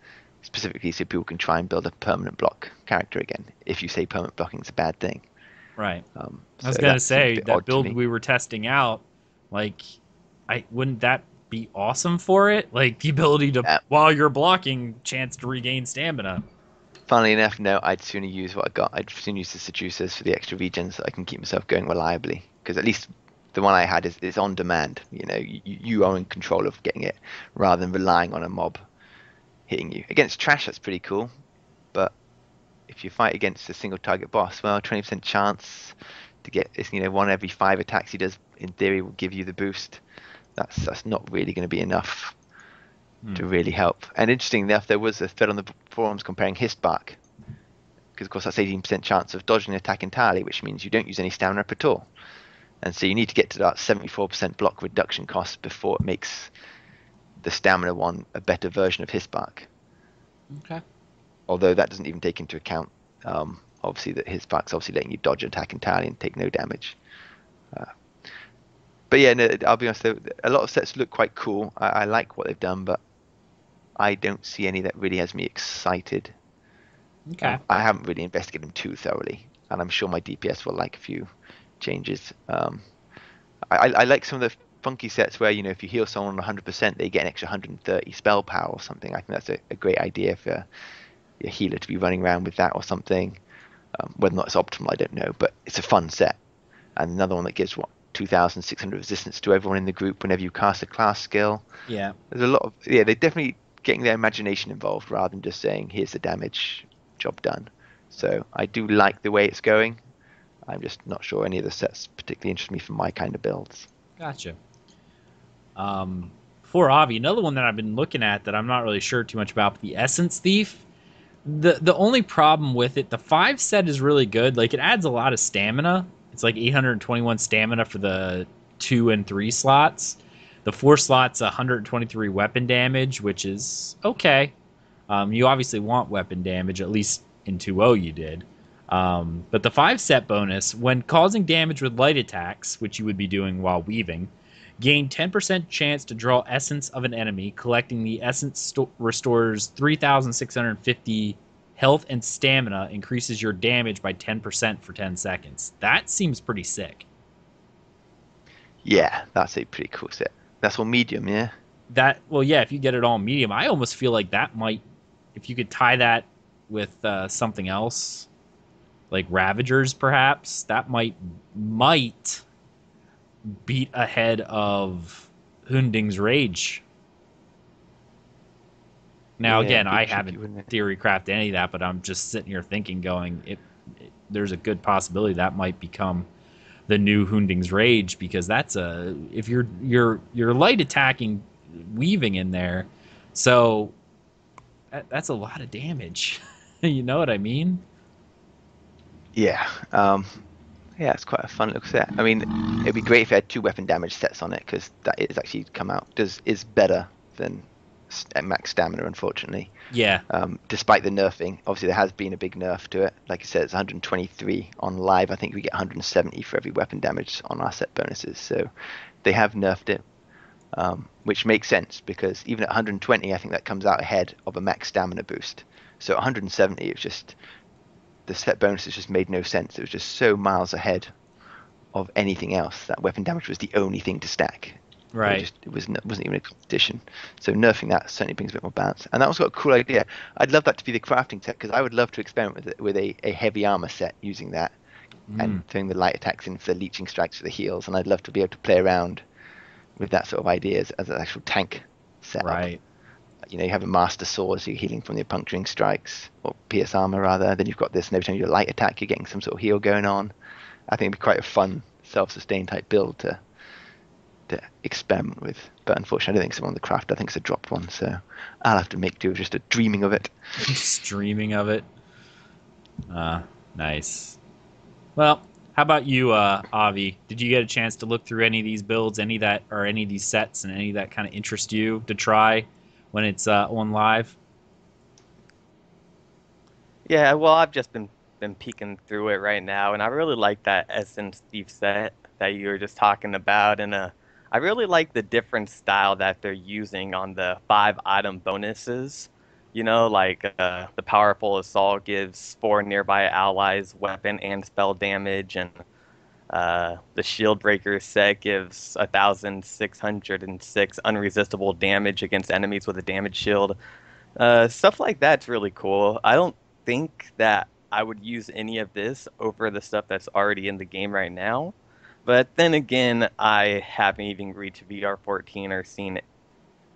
specifically so people can try and build a permanent block character again, if you say permanent blocking is a bad thing. Right. I was going to say, that build we were testing out, like, wouldn't that be awesome for it? Like, the ability to, while you're blocking, chance to regain stamina. Funnily enough, no, I'd sooner use what I got. I'd sooner use the Seducers for the extra regens so I can keep myself going reliably. Because at least the one I had is on demand. You are in control of getting it rather than relying on a mob hitting you. Against trash, that's pretty cool. But if you fight against a single target boss, well, 20% chance to get 1 every 5 attacks he does, in theory, will give you the boost. That's not really going to be enough to really help. And interesting enough, there was a thread on the forums comparing Histbark, because of course that's 18% chance of dodging an attack entirely, which means you don't use any stamina up at all. And so you need to get to that 74% block reduction cost before it makes the stamina one a better version of Histbark. Okay. Although that doesn't even take into account, obviously, that Histbark's obviously letting you dodge an attack entirely and take no damage. But yeah, no, I'll be honest, a lot of sets look quite cool. I like what they've done, but I don't see any that really has me excited. Okay. I haven't really investigated them too thoroughly, and I'm sure my DPS will like a few changes. I like some of the funky sets where, if you heal someone 100%, they get an extra 130 spell power or something. I think that's a great idea for your healer to be running around with that or something. Whether or not it's optimal, I don't know, but it's a fun set. And another one that gives 2,600 resistance to everyone in the group whenever you cast a class skill. Yeah. There's a lot of they're definitely getting their imagination involved rather than just saying, here's the damage, job done. So I do like the way it's going. I'm just not sure any of the sets particularly interest me for my kind of builds. Gotcha. For Avi, another one that I've been looking at that I'm not really sure too much about, but the Essence Thief. The only problem with it, the 5 set is really good. Like, it adds a lot of stamina. It's like 821 stamina for the 2 and 3 slots. The 4 slots, 123 weapon damage, which is okay. You obviously want weapon damage, at least in 2.0 you did. But the 5 set bonus, when causing damage with light attacks, which you would be doing while weaving, gain 10% chance to draw essence of an enemy. Collecting the essence restores 3,650 health and stamina, increases your damage by 10% for 10 seconds. That seems pretty sick. Yeah, that's a pretty cool set. That's all medium, yeah? Yeah, if you get it all medium, I almost feel like that might, if you could tie that with something else, like Ravagers perhaps, that might beat ahead of Hunding's Rage. Now, Yeah, again, it'd be I tricky, haven't wouldn't it? theory crafted any of that, but I'm just sitting here thinking, there's a good possibility that might become the new Hunding's Rage, because that's if you're light attacking, weaving in there, so that's a lot of damage. You know what I mean? Yeah. Yeah, it's quite a fun little set. I mean, it'd be great if it had 2 weapon damage sets on it, because that is actually come out is better than max stamina, unfortunately. Yeah. Despite the nerfing, obviously there has been a big nerf to it. Like I said, it's 123 on live. I think we get 170 for every weapon damage on our set bonuses. So they have nerfed it, which makes sense, because even at 120, I think that comes out ahead of a max stamina boost. So at 170, it's just the set bonuses just made no sense. It was just so miles ahead of anything else that weapon damage was the only thing to stack. Right. It wasn't even a competition. So nerfing that certainly brings a bit more balance. And that also got a cool idea. I'd love that to be the crafting set, because I would love to experiment with a heavy armor set using that and throwing the light attacks in for the leeching strikes for the heals. And I'd love to be able to play around with that sort of ideas as an actual tank setup. Right. You know, you have a master sword, so you're healing from the puncturing strikes, or pierce armor rather. Then you've got this, and every time you do a light attack, you're getting some sort of heal going on. I think it'd be quite a fun, self-sustained type build to experiment with. But unfortunately, I don't think it's one of the craft. I think it's a dropped one, so I'll have to make do with just a dreaming of it. Just dreaming of it. Nice. Well, how about you, Avi? Did you get a chance to look through any of these builds, any of these sets, and any that kind of interest you to try when it's on live? Yeah, well, I've just been peeking through it right now, and I really like that Essence Thief set that you were just talking about, and I really like the different style that they're using on the 5-item bonuses. You know, like the Powerful Assault gives 4 nearby allies weapon and spell damage, and the Shield Breaker set gives 1,606 unresistible damage against enemies with a damage shield. Stuff like that's really cool. I don't think that I would use any of this over the stuff that's already in the game right now. But then again, I haven't even reached VR14 or seen it,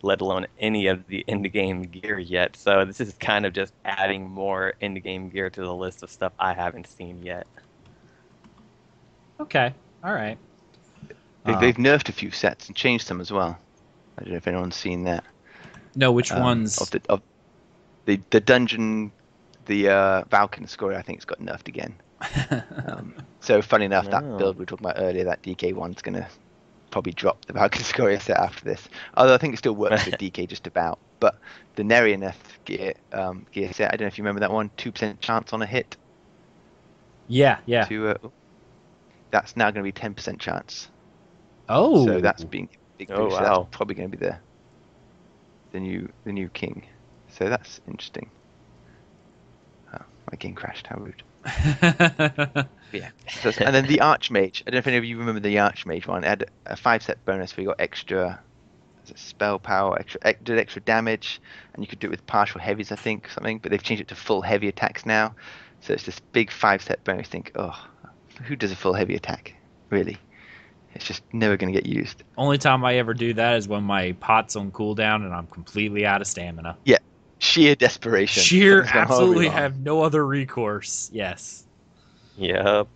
let alone any of the in-game gear yet. So this is kind of just adding more in-game gear to the list of stuff I haven't seen yet. Okay. All right. They've nerfed a few sets and changed some as well. I don't know if anyone's seen that. No, which ones? Of the dungeon, the Valken score, I think, has got nerfed again. So funny enough, that build we were talking about earlier, that DK one's going to probably drop the Valken Scoria set after this. Although I think it still works with DK just about. But the Nerianeth gear set, I don't know if you remember that one, 2% chance on a hit. Yeah. That's now going to be 10% chance. Oh. So that's being a big boost. Oh, So wow. that's probably going to be the new king. So that's interesting. Oh, my game crashed. How rude. Yeah. And then the Archmage. I don't know if any of you remember the Archmage one. It had a 5-set bonus where you got extra spell power, did extra damage, and you could do it with partial heavies, I think, something. But they've changed it to full heavy attacks now. So it's this big 5-set bonus. Think, oh, who does a full heavy attack? Really? It's just never going to get used. Only time I ever do that is when my pot's on cooldown and I'm completely out of stamina. Yeah. Sheer desperation. Sheer, Something's gone horribly absolutely wrong. have no other recourse. Yes. Yep.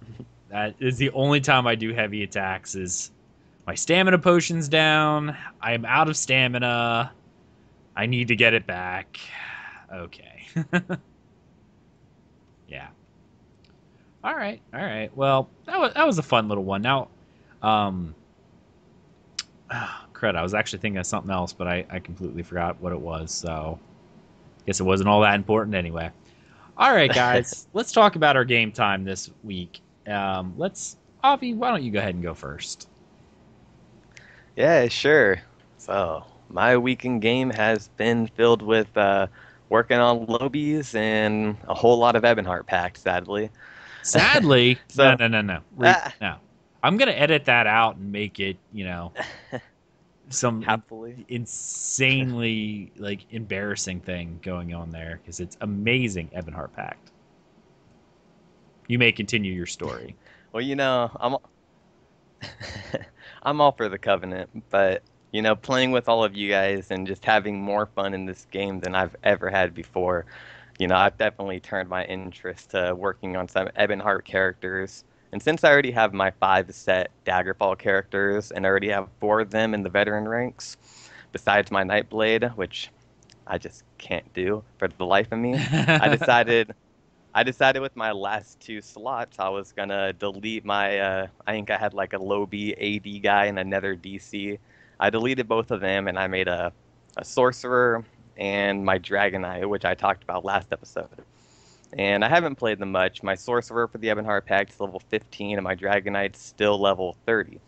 That is the only time I do heavy attacks, is my stamina potion's down, I am out of stamina, I need to get it back. Okay. Yeah. All right. Well, that was a fun little one. Now, crud, I was actually thinking of something else, but I completely forgot what it was, so guess it wasn't all that important anyway. All right, guys, let's talk about our game time this week. Avi, why don't you go ahead and go first? Yeah, sure. So, my weekend game has been filled with working on Lobies and a whole lot of Ebonheart packs, sadly. Sadly, So- no. No. I'm going to edit that out and make it, some Happily. insanely embarrassing thing going on there, because it's amazing Ebonheart Pact. You may continue your story. Well, I'm I'm all for the Covenant, but playing with all of you guys and just having more fun in this game than I've ever had before. I've definitely turned my interest to working on some Ebonheart characters. And since I already have my 5 set Daggerfall characters and I already have 4 of them in the veteran ranks, besides my Nightblade, which I just can't do for the life of me, I decided with my last 2 slots I was gonna delete my I think I had like a low B AD guy and a Nether DC. I deleted both of them and I made a sorcerer and my Dragonite, which I talked about last episode. And I haven't played them much. My sorcerer for the Ebonheart Pact is level 15 and my Dragonite's still level 30.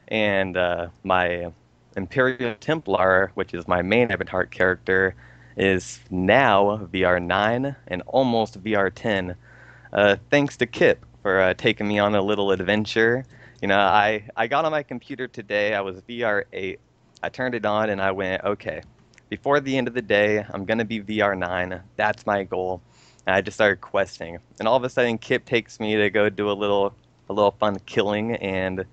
And my Imperial Templar, which is my main Ebonheart character, is now VR9 and almost VR10. Thanks to Kip for taking me on a little adventure. I got on my computer today. I was VR8. I turned it on and I went, okay, before the end of the day, I'm going to be VR9. That's my goal. And I just started questing. And all of a sudden, Kip takes me to go do a little fun killing. And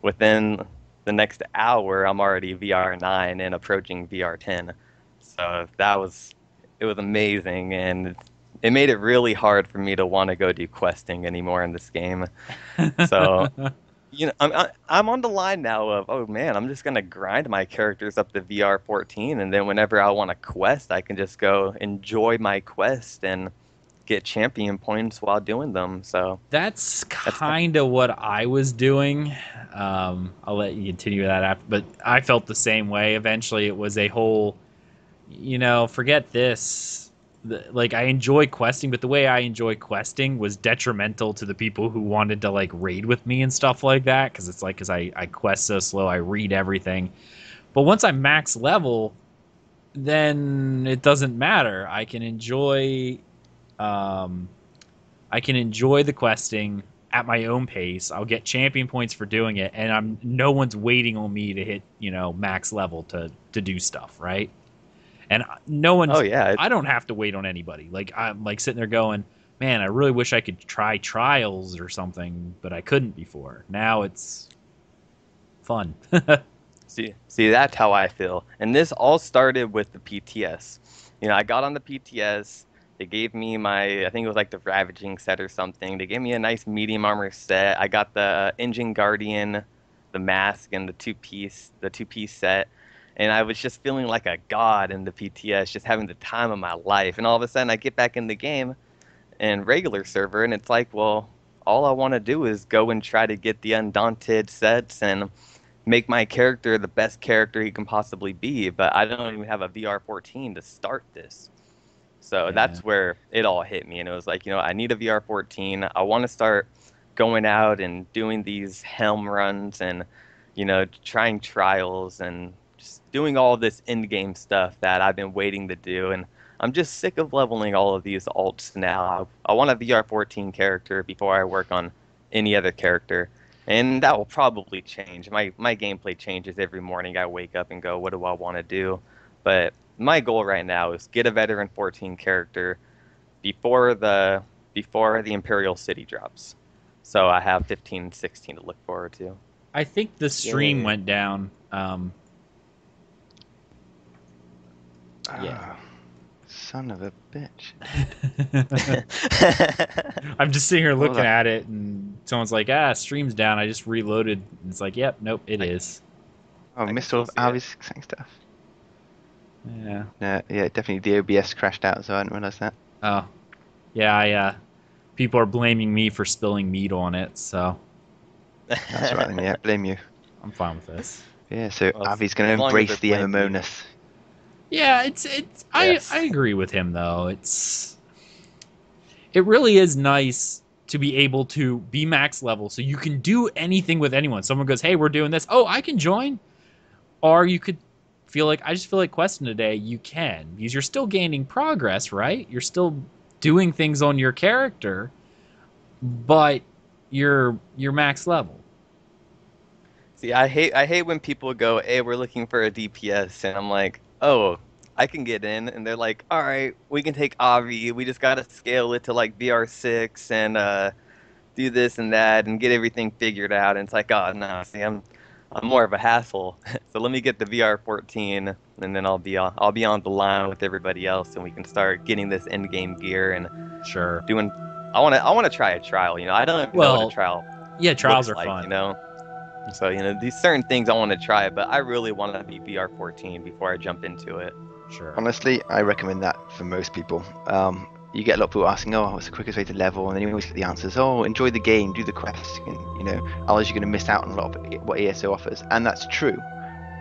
within the next hour, I'm already VR9 and approaching VR10. So it was amazing. And it made it really hard for me to want to go do questing anymore in this game. So, I'm on the line now of, oh man, I'm just gonna grind my characters up to VR 14, and then whenever I want to quest, I can just go enjoy my quest and get champion points while doing them. So that's kind of what I was doing. I'll let you continue that after, but I felt the same way. Eventually, it was a whole, forget this. Like, I enjoy questing, but the way I enjoy questing was detrimental to the people who wanted to like raid with me and stuff like that. Because it's like, because I quest so slow, I read everything. But once I'm max level, then it doesn't matter. I can enjoy the questing at my own pace. I'll get champion points for doing it, and no one's waiting on me to hit max level to do stuff, right? And no one's. Oh yeah, I don't have to wait on anybody. Like, I'm like sitting there going, man, I really wish I could try trials or something, but I couldn't before. Now it's fun. see, that's how I feel. And this all started with the PTS. I got on the PTS. They gave me I think it was like the Ravaging set or something. They gave me a nice medium armor set. I got the Engine Guardian, the mask, and the two-piece set. And I was just feeling like a god in the PTS, just having the time of my life. And all of a sudden, I get back in the game and regular server, and it's like, well, all I want to do is go and try to get the Undaunted sets and make my character the best character he can possibly be. But I don't even have a VR 14 to start this. So that's where it all hit me. And it was like, I need a VR 14. I want to start going out and doing these helm runs and, trying trials and just doing all this in-game stuff that I've been waiting to do. And I'm just sick of leveling all of these alts now. I want a VR 14 character before I work on any other character. And that will probably change. My gameplay changes every morning. I wake up and go, what do I want to do? But my goal right now is get a Veteran 14 character before the Imperial City drops. So I have 15 and 16 to look forward to. I think the stream went down. Son of a bitch. I'm just sitting here looking at it, and someone's like, stream's down. I just reloaded. And it's like, yep, nope, it is. Oh, I missed all of Avi's saying stuff. Yeah. Yeah, definitely the OBS crashed out, so I didn't realize that. Oh. Yeah, people are blaming me for spilling mead on it, so. That's right, then, yeah, blame you. I'm fine with this. Yeah, so Avi's going to embrace the MMO-ness. Yeah, I agree with him, though. It really is nice to be able to be max level, so you can do anything with anyone. Someone goes, hey, we're doing this. Oh, I can join. Or you could I just feel like questing today, you can. Because you're still gaining progress, right? You're still doing things on your character, but you're max level. See, I hate when people go, hey, we're looking for a DPS, and I'm like, oh, I can get in, and they're like, all right, we can take Avi, we just gotta scale it to like VR6 and do this and that and get everything figured out. And it's like, oh no, see, I'm more of a hassle. So let me get the VR14, and then I'll be on the line with everybody else, and we can start getting this end game gear and Sure. doing. I want to try a trial. I don't even know what a trial Yeah, trials looks are like. fun. So these certain things I want to try, but I really want to be VR14 before I jump into it. Sure. Honestly, I recommend that for most people. You get a lot of people asking, "Oh, what's the quickest way to level?" And then you always get the answers, "Oh, enjoy the game, do the quest, and otherwise you're going to miss out on a lot of what ESO offers." And that's true.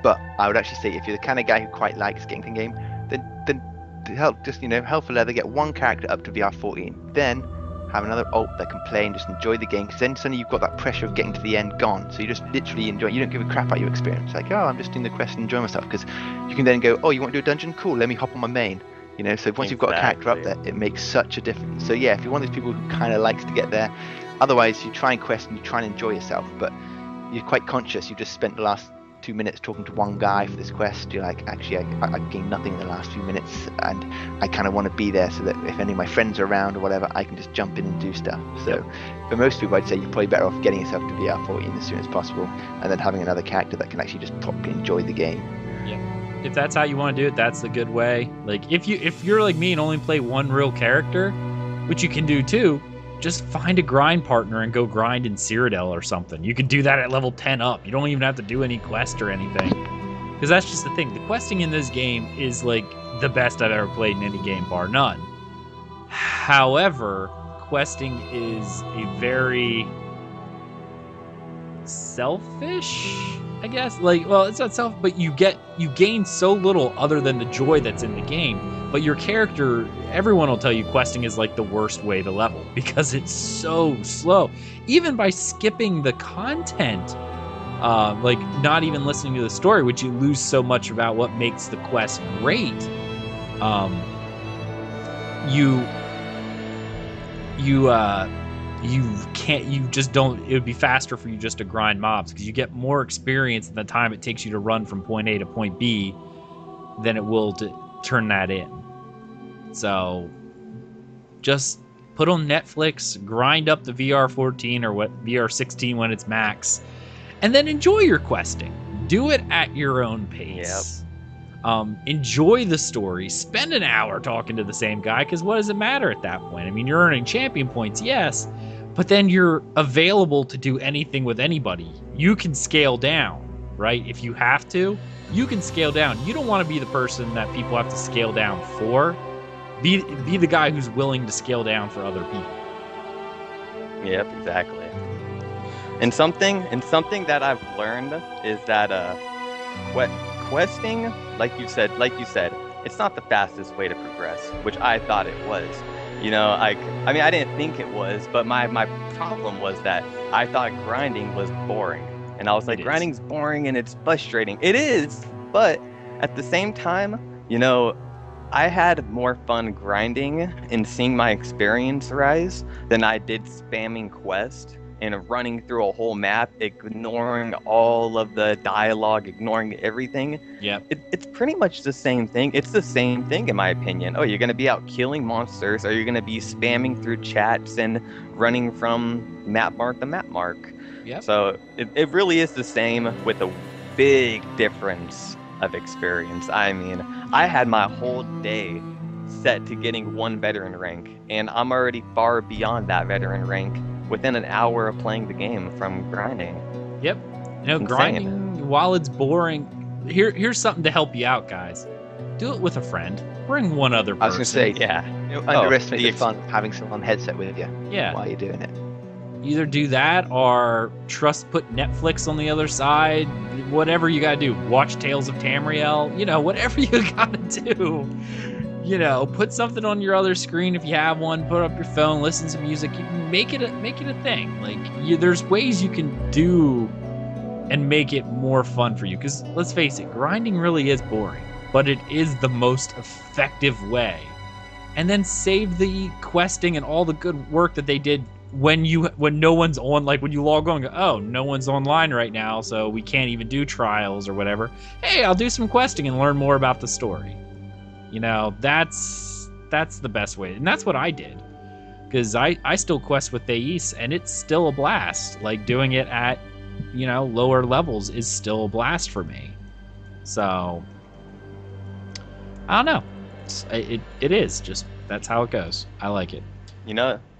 But I would actually say if you're the kind of guy who quite likes getting to the game, then to help just hell for leather, get one character up to VR14, then have another alt that can play and just enjoy the game, because then suddenly you've got that pressure of getting to the end gone, so you just literally enjoy. You don't give a crap about your experience, like, oh, I'm just doing the quest and enjoying myself, because you can then go, oh, you want to do a dungeon, cool, let me hop on my main, so once you've got a character up there, it makes such a difference. So yeah, if you're one of those people who kind of likes to get there, otherwise you try and quest and you try and enjoy yourself, but you're quite conscious you just spent the last 2 minutes talking to one guy for this quest. You're like, actually, I gained nothing in the last few minutes, and I kind of want to be there so that if any of my friends are around or whatever, I can just jump in and do stuff. So for most people, I'd say you're probably better off getting yourself to VR14 as soon as possible, and then having another character that can actually just properly enjoy the game. Yeah. If that's how you want to do it, that's the good way. Like if you're like me and only play one real character, which you can do too, just find a grind partner and go grind in Cyrodiil or something. You can do that at level 10 up. You don't even have to do any quest or anything. Because that's just the thing. The questing in this game is like the best I've ever played in any game, bar none. However, questing is a very selfish, I guess. Like, well, it's not selfish, but you gain so little other than the joy that's in the game. But your character, everyone will tell you questing is like the worst way to level because it's so slow. Even by skipping the content, like not even listening to the story, which you lose so much about what makes the quest great. You just don't. It would be faster for you just to grind mobs because you get more experience in the time it takes you to run from point A to point B than it will to turn that in. So just put on Netflix, grind up the VR14 or what VR16 when it's max, and then enjoy your questing. Do it at your own pace. Enjoy the story. Spend an hour talking to the same guy, because what does it matter at that point? I mean, you're earning champion points, yes, but then you're available to do anything with anybody. You can scale down, right? If you have to, you can scale down. You don't want to be the person that people have to scale down for. Be the guy who's willing to scale down for other people. Yep, exactly. And something that I've learned is that questing, like you said, it's not the fastest way to progress, which I thought it was. I didn't think it was, but my problem was that I thought grinding was boring. And I was like, grinding's boring and it's frustrating. It is, but at the same time, I had more fun grinding and seeing my experience rise than I did spamming quest and running through a whole map, ignoring all of the dialogue, ignoring everything. Yeah. It's pretty much the same thing. It's the same thing, in my opinion. Oh, you're going to be out killing monsters, or you're going to be spamming through chats and running from map mark to map mark. Yep. So it really is the same with a big difference of experience. I mean, I had my whole day set to getting one veteran rank, and I'm already far beyond that veteran rank within an hour of playing the game from grinding. Yep. Grinding, while it's boring, here's something to help you out, guys. Do it with a friend. Bring one other person. I was going to say, yeah. Underestimate the fun of having someone headset with you while you're doing it. Either do that or put Netflix on the other side. Whatever you gotta do. Watch Tales of Tamriel. Whatever you gotta do. Put something on your other screen if you have one. Put up your phone. Listen to music. You can make it a thing. Like there's ways you can do and make it more fun for you. Because let's face it, grinding really is boring, but it is the most effective way. And then save the questing and all the good work that they did when no one's on, like when you log on and go, oh, no one's online right now, so we can't even do trials or whatever. Hey, I'll do some questing and learn more about the story. That's the best way. And that's what I did. Because I still quest with Thais, and it's still a blast. Like doing it at, lower levels is still a blast for me. So I don't know. It is just, that's how it goes. I like it.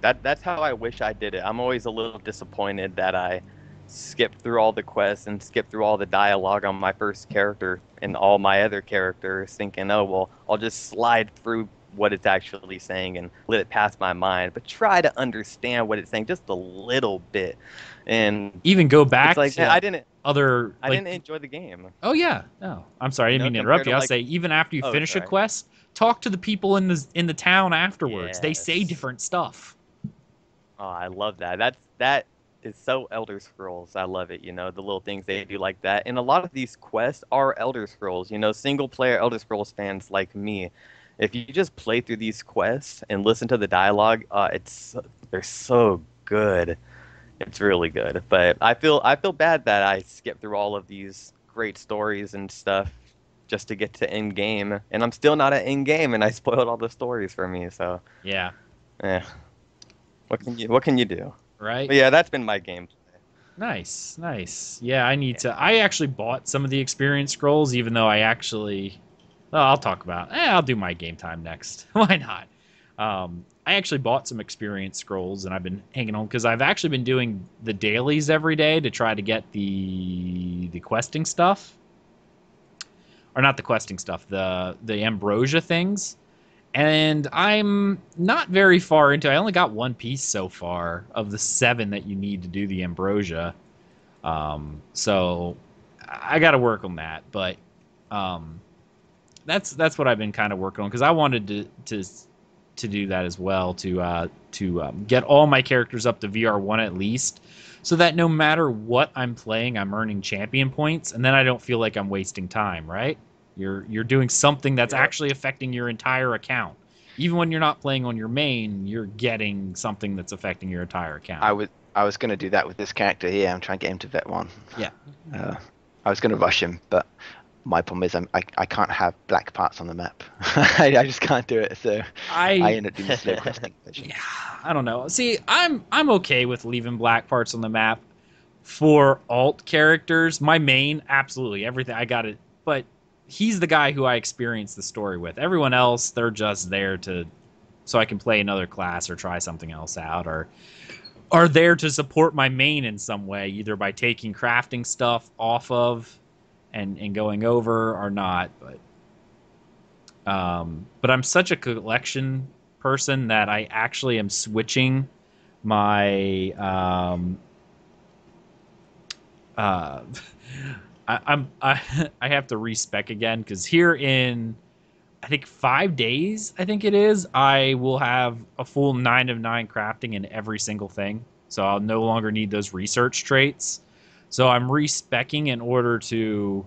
That's how I wish I did it. I'm always a little disappointed that I skipped through all the quests and skipped through all the dialogue on my first character and all my other characters, thinking, oh well, I'll just slide through what it's actually saying and let it pass my mind, but try to understand what it's saying just a little bit. And even go back it's like, to man, I didn't enjoy the game. Oh yeah, no, I'm sorry, I didn't mean to interrupt you. I'll say, even after you finish a quest, talk to the people in the town afterwards. Yes. They say different stuff. Oh, I love that. That is so Elder Scrolls. I love it. The little things they do like that. And a lot of these quests are Elder Scrolls. Single player Elder Scrolls fans like me, if you just play through these quests and listen to the dialogue, they're so good. It's really good. But I feel bad that I skipped through all of these great stories and stuff just to get to end game, and I'm still not at end game, and I spoiled all the stories for me. So yeah, what can you do? Right. But yeah, that's been my gameplay. Nice. Yeah, I actually bought some of the experience scrolls, even though I'll talk about. I'll do my game time next. Why not? I actually bought some experience scrolls, and I've been hanging on because I've actually been doing the dailies every day to try to get the questing stuff. Or not the questing stuff, the ambrosia things. And I'm not very far into it. I only got one piece so far of the 7 that you need to do the ambrosia. So I got to work on that. But that's what I've been kind of working on, because I wanted to do that as well, to get all my characters up to VR1 at least, so that no matter what I'm playing, I'm earning champion points, and then I don't feel like I'm wasting time, right? You're doing something that's actually affecting your entire account. Even when you're not playing on your main, you're getting something that's affecting your entire account. I was going to do that with this character here. I'm trying to get him to Vet 1. Yeah. I was going to rush him, but my problem is I can't have black parts on the map. I just can't do it, so I end up doing the slow questing version. Yeah, I don't know. See, I'm okay with leaving black parts on the map for alt characters. My main, absolutely, everything, I got it. But he's the guy who I experience the story with. Everyone else, they're just there so I can play another class or try something else out, or are there to support my main in some way, either by taking crafting stuff off of and going over or not. But I'm such a collection person that I actually am switching my I have to respec again, because here in, I think 5 days, I think it is, I will have a full 9 of 9 crafting in every single thing. So I'll no longer need those research traits. So I'm respecking in order to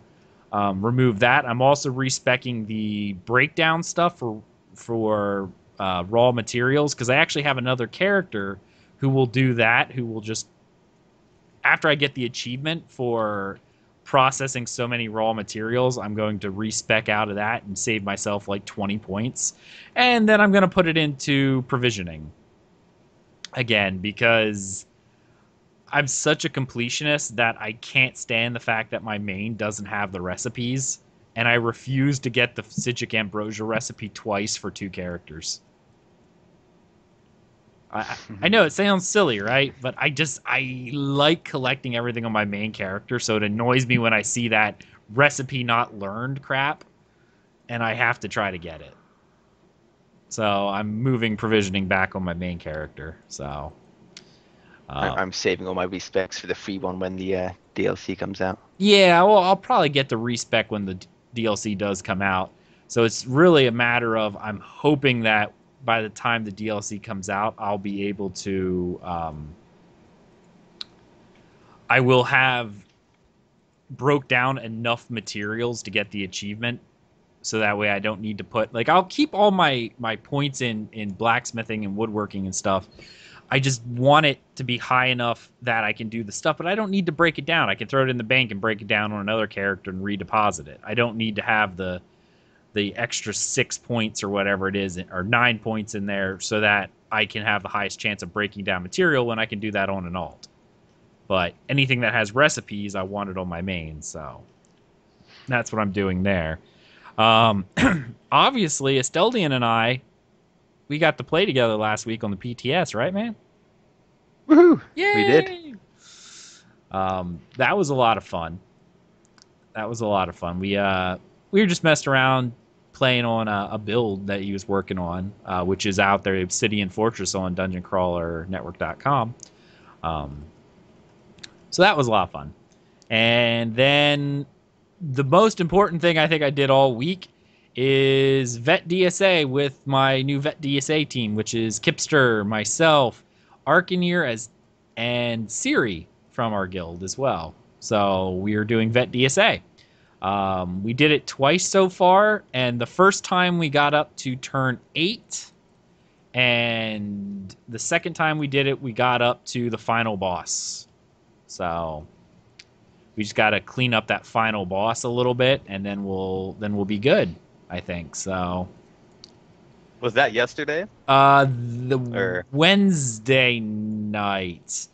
remove that. I'm also respecking the breakdown stuff for raw materials, because I actually have another character who will do that, who will just, after I get the achievement for processing so many raw materials, I'm going to respec out of that and save myself like 20 points. And then I'm going to put it into provisioning again, because I'm such a completionist that I can't stand the fact that my main doesn't have the recipes, and I refuse to get the Psijic Ambrosia recipe twice for 2 characters. I know it sounds silly, right? But I like collecting everything on my main character, so it annoys me when I see that recipe not learned crap, and I have to try to get it. So I'm moving provisioning back on my main character. So I'm saving all my respecs for the free one when the DLC comes out. Yeah, well, I'll probably get the respec when the DLC does come out. So it's really a matter of, I'm hoping that by the time the DLC comes out, I'll be able to, I will have broke down enough materials to get the achievement, so that way I don't need to put, like, I'll keep all my points in blacksmithing and woodworking and stuff. I just want it to be high enough that I can do the stuff, but I don't need to break it down. I can throw it in the bank and break it down on another character and redeposit it. I don't need to have the extra 6 points or whatever it is, or 9 points in there, so that I can have the highest chance of breaking down material when I can do that on an alt. But anything that has recipes, I want it on my main, so that's what I'm doing there. Obviously, Asteldian and I, we got to play together last week on the PTS, right, man? Woohoo! Yay! We did. That was a lot of fun. We were just messing around playing on a build that he was working on, which is out there, Obsidian Fortress on DungeonCrawlerNetwork.com. So that was a lot of fun. And then the most important thing I think I did all week is Vet DSA with my new Vet DSA team, which is Kipster, myself, Arcaneer, and Siri from our guild as well. So we are doing Vet DSA. We did it twice so far, and the first time we got up to turn 8, and the second time we did it, we got up to the final boss. So we just got to clean up that final boss a little bit, and then we'll be good, I think. So Was that yesterday? Wednesday night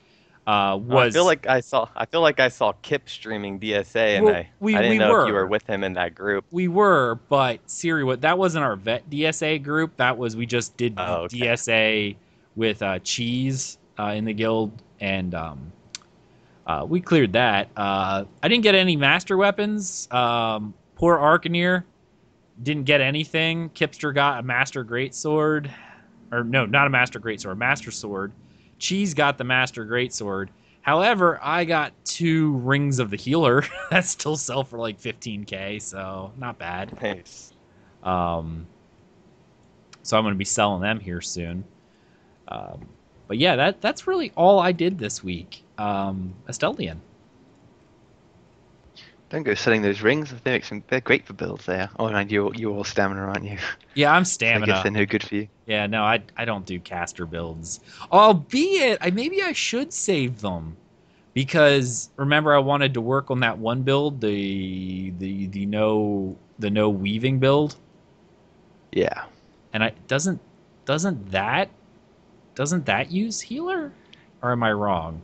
was. I feel like I saw Kip streaming DSA, and Well, I we didn't know if you were. were with him in that group. We were, but Siri, that wasn't our Vet DSA group. That was, we just did DSA with Cheese in the guild, and we cleared that. I didn't get any master weapons. Poor Arcaneer didn't get anything. Kipster got a master greatsword. Or no, not a master greatsword, a master sword. Cheese got the master greatsword. However, I got 2 rings of the healer that still sell for like 15k, so not bad. Nice. So I'm going to be selling them here soon. But yeah, that's really all I did this week. Asteldian. Don't go selling those rings. They're great for builds there. Oh, and you're all stamina, aren't you? Yeah, I'm So I stamina. guess they're no good for you. Yeah, no, I don't do caster builds. Albeit, maybe I should save them, because remember I wanted to work on that one build, the no weaving build, Yeah. and doesn't that use healer, or am I wrong?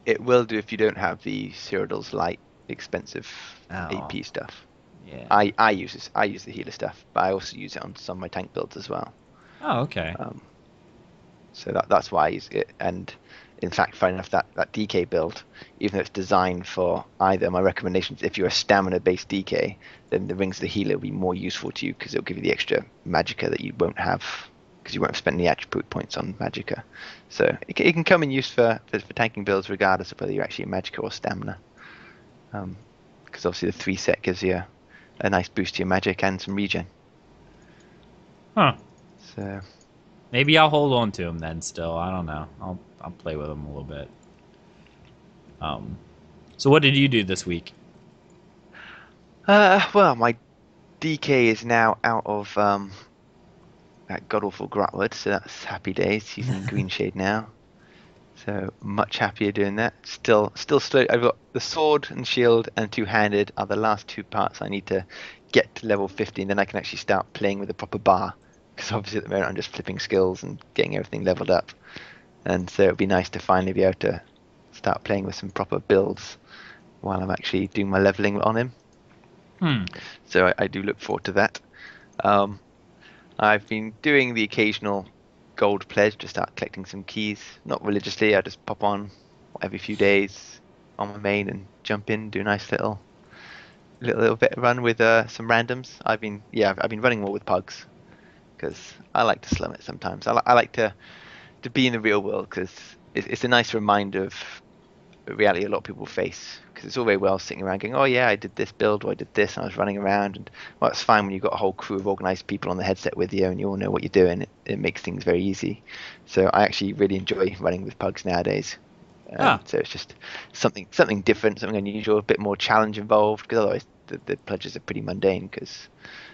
It will do if you don't have the Cyrodiil's light expensive Oh. AP stuff. Yeah. I use the healer stuff, but I also use it on some of my tank builds as well. Oh, okay. So that's why I use it. And in fact, funny enough, that DK build, even though it's designed for either, my recommendations, if you're a stamina-based DK, then the Rings of the Healer will be more useful to you because it'll give you the extra magicka that you won't have because you won't have spent any attribute points on magicka. So it can come in use for tanking builds regardless of whether you're actually a magicka or stamina. Because obviously the 3 set gives you a nice boost to your magic and some regen. Huh. So Maybe I'll hold on to him then. Still, I don't know. I'll play with him a little bit. So what did you do this week? well, my DK is now out of that god-awful Grotwood, so that's happy days. He's in green shade now. So much happier doing that. Still slow. I've got the sword and shield and 2-handed are the last 2 parts I need to get to level 50, and then I can actually start playing with a proper bar. Because obviously at the moment I'm just flipping skills and getting everything leveled up. And so it'd be nice to finally be able to start playing with some proper builds while I'm actually doing my leveling on him. So I do look forward to that. I've been doing the occasional gold pledge to start collecting some keys. Not religiously, I just pop on every few days on my main and jump in, do a nice little bit of run with some randoms. I've been running more with pugs because I like to slum it sometimes. I like to be in the real world because it's a nice reminder of a reality a lot of people face. Because it's all very well sitting around going, oh yeah, I did this build, or I did this, and I was running around, and well, it's fine when you've got a whole crew of organized people on the headset with you, and you all know what you're doing. It makes things very easy. So I actually really enjoy running with pugs nowadays. So it's just something different, something unusual, a bit more challenge involved. Because otherwise, the pledges are pretty mundane. Because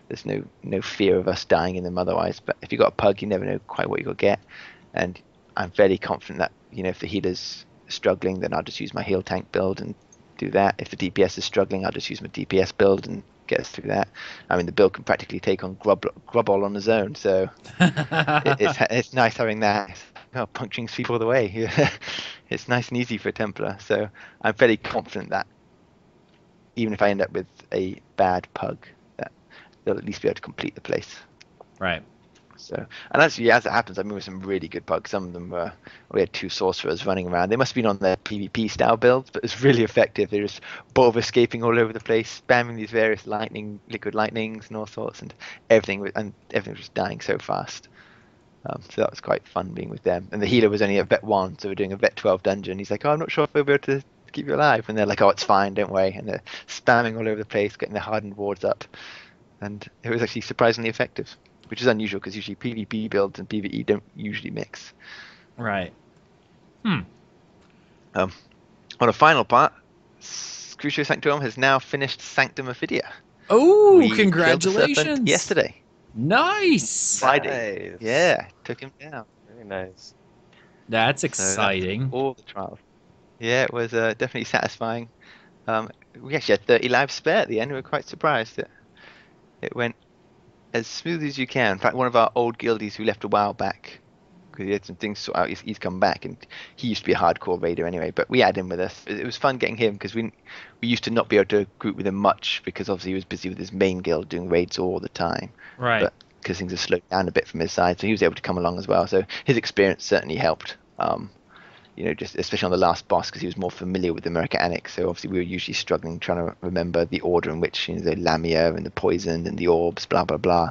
there's no fear of us dying in them otherwise. But if you've got a pug, you never know quite what you're gonna get. And I'm fairly confident that if the healer's struggling, then I'll just use my heal tank build and do that. If the DPS is struggling, I'll just use my DPS build and get us through that. I mean, the build can practically take on Grubball on his own, so it's nice having that. Puncturing people all the way. It's nice and easy for a Templar, so I'm fairly confident that even if I end up with a bad pug, that they'll at least be able to complete the place. Right. So, and actually, as it happens, I mean, with some really good pugs. Some of them were, we had 2 sorcerers running around. They must have been on their PvP style builds, but it's really effective. They're just both escaping all over the place, spamming these various liquid lightnings and all sorts, and everything was just dying so fast. So that was quite fun being with them. And the healer was only at Vet 1, so we're doing a Vet 12 dungeon. He's like, oh, I'm not sure if we'll be able to keep you alive. And they're like, oh, it's fine, don't worry. And they're spamming all over the place, getting the hardened wards up. And it was actually surprisingly effective, which is unusual because usually PvP builds and PvE don't usually mix. Right. On a final part, Crucio Sanctorum has now finished Sanctum Ophidia. Oh, We killed the congratulations! serpent yesterday. Nice. Friday. Nice. Yeah, took him down. Very nice. That's So that's exciting. all the trials. Yeah, it was definitely satisfying. We actually had 30 lives spare at the end. We were quite surprised that it went as smooth as you can. In fact, one of our old guildies who left a while back, because he had some things to sort out, he's come back, and he used to be a hardcore raider anyway, but we had him with us. It was fun getting him, because we used to not be able to group with him much, because obviously he was busy with his main guild doing raids all the time. Right. But because things have slowed down a bit from his side, so he was able to come along as well. So his experience certainly helped. Just especially on the last boss, because he was more familiar with the mechanics. So obviously we were usually struggling trying to remember the order in which the Lamia and the poison and the orbs, blah blah blah.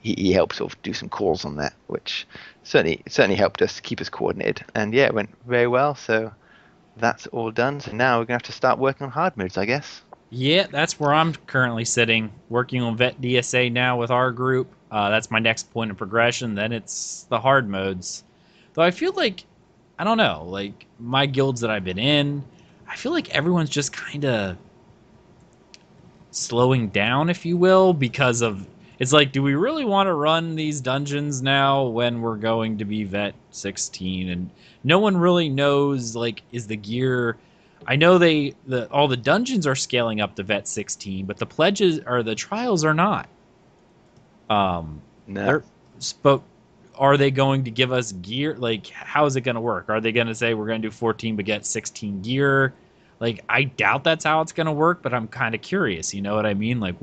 He helped sort of do some calls on that, which certainly helped us keep us coordinated. And yeah, it went very well. So that's all done. So now we're gonna have to start working on hard modes, I guess. Yeah, that's where I'm currently sitting, working on Vet DSA now with our group. That's my next point of progression. Then it's the hard modes. Though I feel like, I don't know, like my guilds that I've been in, I feel like everyone's just kind of slowing down, if you will, because of, it's like, do we really want to run these dungeons now when we're going to be Vet 16? And no one really knows, like, is the gear... I know all the dungeons are scaling up to Vet 16, but the pledges or the trials are not. No. But are they going to give us gear? Like, how is it going to work? Are they going to say we're going to do 14 but get 16 gear? Like, I doubt that's how it's going to work, but I'm kind of curious. You know what I mean? Like,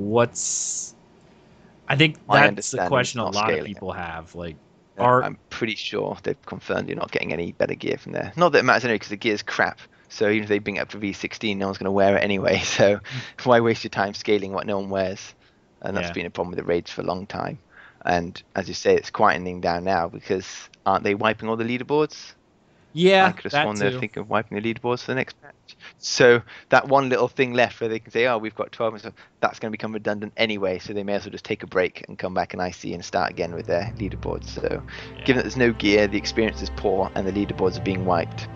I think that's the question a lot of people have. Like, I'm pretty sure they've confirmed you're not getting any better gear from there. Not that it matters anyway, because the gear's crap. So even if they bring it up to V16, no one's going to wear it anyway. So why waste your time scaling what no one wears? And that's been a problem with the raids for a long time. And as you say, it's quietening down now, because aren't they wiping all the leaderboards? Yeah, I could have sworn they're thinking of wiping the leaderboards for the next patch. So that one little thing left where they can say, oh, we've got 12, and so that's going to become redundant anyway. So they may as well just take a break and come back in IC and start again with their leaderboards. So given that there's no gear, the experience is poor, and the leaderboards are being wiped,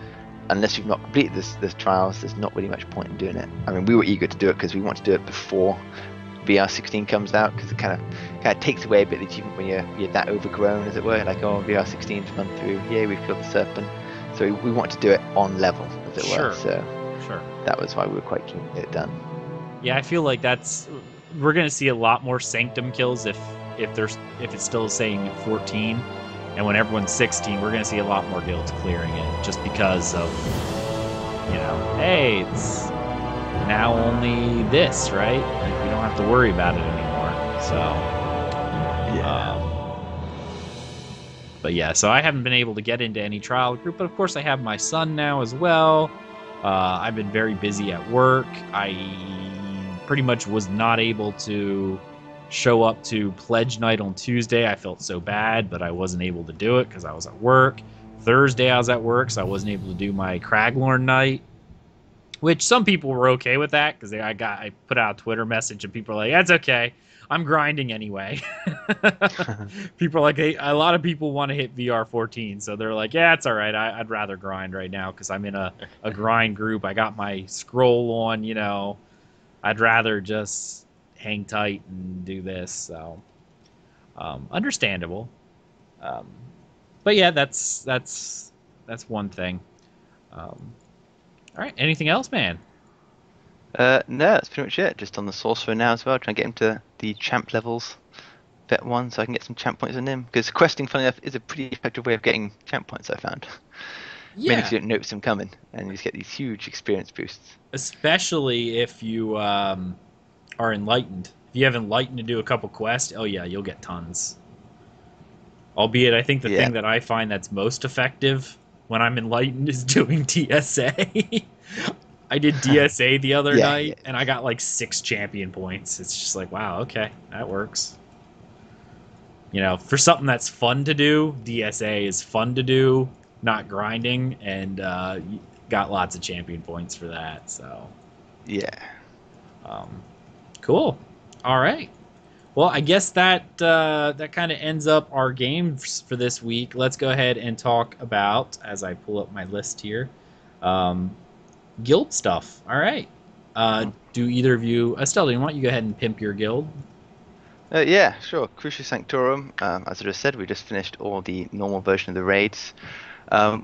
unless you've not completed the trials, there's not really much point in doing it. I mean, we were eager to do it because we want to do it before VR16 comes out, because it kind of takes away a bit of the achievement when you're that overgrown, as it were. Like, oh, VR16's run through, yeah, we've killed the serpent. So we want to do it on level, as it were. So that was why we were quite keen to get it done. Yeah, I feel like we're going to see a lot more Sanctum kills if it's still saying 14. And when everyone's 16, we're going to see a lot more guilds clearing it, just because of, hey, it's now only this, right? Like, we don't have to worry about it anymore. So, but yeah, so I haven't been able to get into any trial group, but of course I have my son now as well. I've been very busy at work. I pretty much was not able to show up to pledge night on Tuesday. I felt so bad, but I wasn't able to do it because I was at work. Thursday I was at work, so I wasn't able to do my Craglorn night, which some people were okay with that, because I put out a Twitter message and people are like, that's okay, I'm grinding anyway. People are like, hey, a lot of people want to hit VR 14, so they're like, yeah, it's all right, I'd rather grind right now because I'm in a grind group. I got my scroll on, I'd rather just hang tight and do this. So understandable. But yeah, that's one thing. All right, anything else, man? No, that's pretty much it. Just on the sorcerer now as well, trying to get him to the champ levels, Vet 1, so I can get some champ points on him, because questing, funny enough, is a pretty effective way of getting champ points, I found. mainly 'cause you don't notice them coming, and you just get these huge experience boosts. Especially if you are enlightened. If you have enlightened to do a couple quests, oh yeah, you'll get tons. Albeit, I think the thing that I find that's most effective when I'm enlightened is doing DSA. I did DSA the other night, and I got like 6 champion points. It's just like, wow, okay, that works. You know, for something that's fun to do, DSA is fun to do, not grinding, and you got lots of champion points for that. So, yeah, cool. All right. Well, I guess that that kind of ends up our games for this week. Let's go ahead and talk about, as I pull up my list here, guild stuff. All right. Do either of you, Asteldian, why don't you go ahead and pimp your guild? Yeah, sure. Crucius Sanctorum, as I just said, we just finished all the normal version of the raids.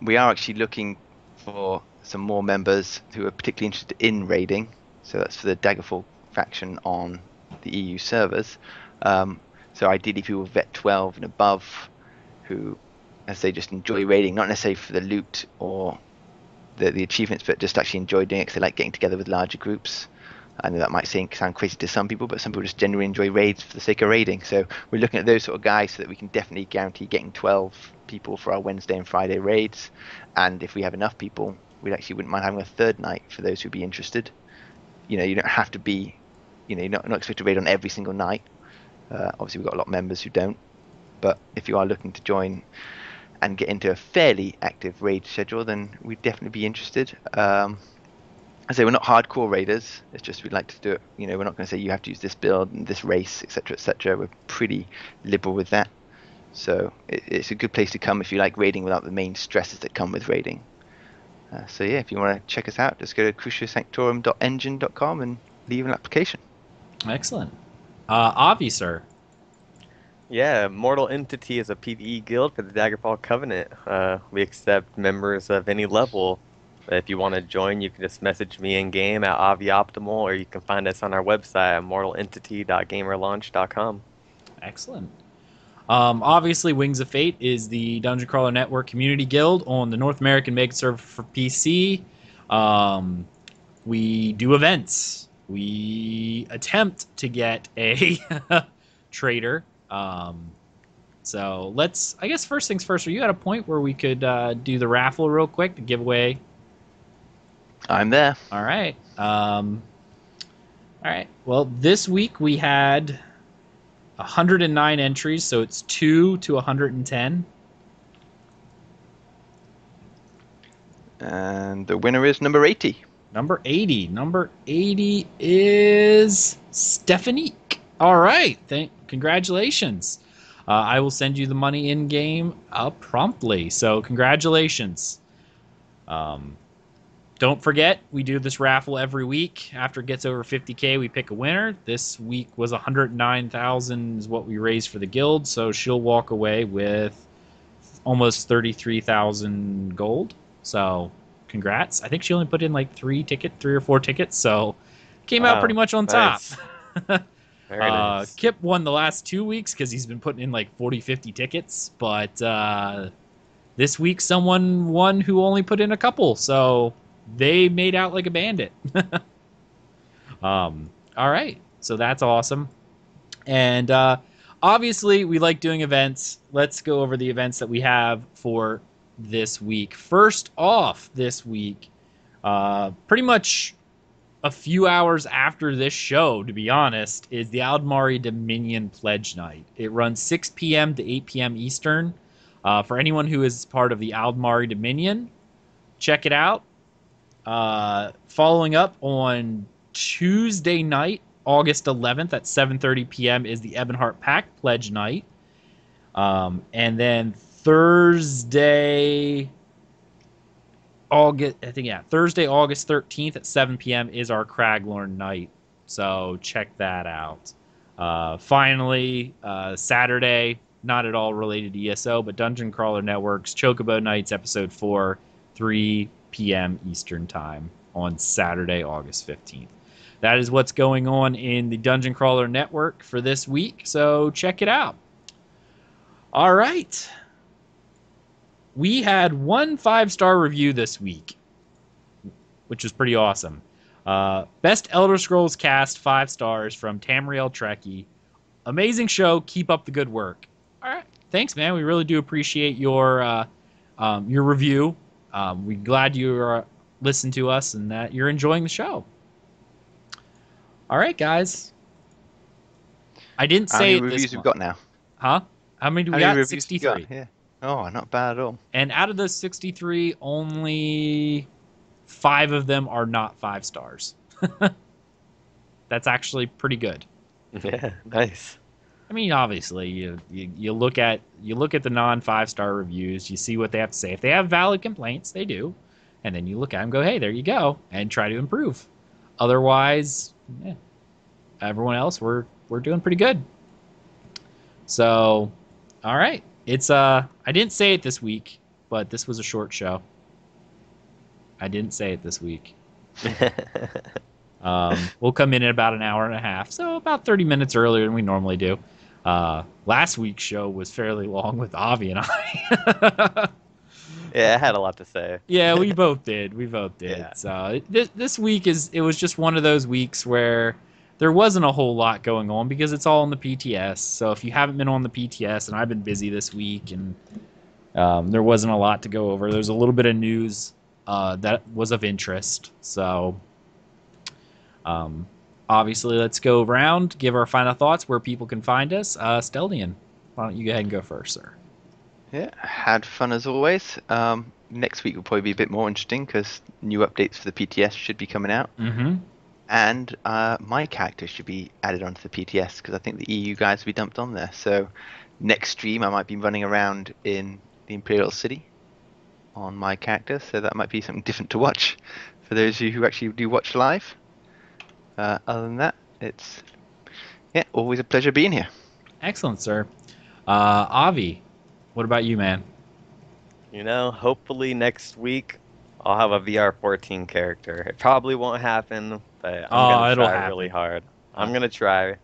We are actually looking for some more members who are particularly interested in raiding. So that's for the Daggerfall faction on the EU servers. So ideally people with Vet 12 and above who, as they just enjoy raiding, not necessarily for the loot or the achievements, but just actually enjoy doing it because they like getting together with larger groups. I know that might sound crazy to some people, but some people just genuinely enjoy raids for the sake of raiding. So we're looking at those sort of guys so that we can definitely guarantee getting 12 people for our Wednesday and Friday raids. And if we have enough people, we actually wouldn't mind having a third night for those who'd be interested. You know, you don't have to be, you know, you're not expected to raid on every single night. Obviously, we've got a lot of members who don't. But if you are looking to join and get into a fairly active raid schedule, then we'd definitely be interested. I say we're not hardcore raiders. It's just we'd like to do it. You know, we're not going to say you have to use this build and this race, etc., etc. We're pretty liberal with that. So it's a good place to come if you like raiding without the main stresses that come with raiding. So yeah, if you want to check us out, just go to cruciusanctorum.engine.com and leave an application. Excellent. Avi, sir. Yeah, Mortal Entity is a PvE guild for the Daggerfall Covenant. We accept members of any level. If you want to join, you can just message me in game at Avi Optimal, or you can find us on our website at mortalentity.gamerlaunch.com. Excellent. Obviously, Wings of Fate is the Dungeon Crawler Network community guild on the North American Mega server for PC. We do events. We attempt to get a trader. So let's, I guess first things first, are you at a point where we could do the raffle real quick to give away? I'm there. All right. All right. Well, this week we had 109 entries, so it's 2 to 110. And the winner is number 80. Number 80. Number 80 is Stephanique. All right. Congratulations. I will send you the money in game promptly. So congratulations. Don't forget, we do this raffle every week. After it gets over 50K, we pick a winner. This week was 109,000 is what we raised for the guild, so she'll walk away with almost 33,000 gold. So, congrats. I think she only put in like 3 or 4 tickets, so came out pretty much on top. Very nice. Kip won the last 2 weeks because he's been putting in like 40, 50 tickets, but this week someone won who only put in a couple, so they made out like a bandit. All right, so that's awesome. And obviously, we like doing events. Let's go over the events that we have for this week. First off, this week, pretty much a few hours after this show, to be honest, is the Aldmari Dominion Pledge Night. It runs 6 p.m. to 8 p.m. Eastern. For anyone who is part of the Aldmari Dominion, check it out. Following up on Tuesday night, August 11th at 7:30 p.m. is the Ebonheart Pact Pledge Night. And then Thursday, August 13th at 7 p.m. is our Craglorn Night. So check that out. Finally, Saturday, not at all related to ESO, but Dungeon Crawler Network's Chocobo Nights Episode 4, 3 p.m. Eastern Time on Saturday, August 15th. That is what's going on in the Dungeon Crawler Network for this week, so check it out. All right. we had 1 5-star review this week, which was pretty awesome. Best Elder Scrolls cast, 5 stars from Tamriel Trekkie. Amazing show. Keep up the good work. All right. Thanks, man. We really do appreciate your review. We're glad you listened to us and that you're enjoying the show. All right, guys. I didn't say How many it reviews this we've month. got now? Huh? How many do we How many got? reviews we 63. got? Yeah. Oh, not bad at all. And out of those 63, only 5 of them are not 5 stars. That's actually pretty good. Yeah, nice. I mean, obviously, you look at the non 5-star reviews, you see what they have to say. If they have valid complaints, they do, and then you look at them, and go, hey, there you go, and try to improve. Otherwise, everyone else, we're doing pretty good. So, all right, it's I didn't say it this week, but this was a short show. I didn't say it this week. We'll come in at about an hour and a half, so about 30 minutes earlier than we normally do. Last week's show was fairly long with Avi and I. Yeah, I had a lot to say. Yeah, we both did. Yeah. So this week it was just one of those weeks where there wasn't a whole lot going on because it's all on the PTS. So if you haven't been on the PTS, and I've been busy this week, and there wasn't a lot to go over. There's a little bit of news that was of interest. So obviously, let's go around, give our final thoughts, where people can find us. Asteldian, why don't you go ahead and go first, sir? Yeah, had fun as always. Next week will probably be a bit more interesting because new updates for the PTS should be coming out. Mm-hmm. And my character should be added onto the PTS because I think the EU guys will be dumped on there. So next stream I might be running around in the Imperial City on my character, so that might be something different to watch for those of you who actually do watch live. Other than that, it's always a pleasure being here. Excellent, sir. Avi, what about you, man? You know, hopefully next week I'll have a VR14 character. It probably won't happen, but I'm it'll gonna try happen. really hard. I'm gonna try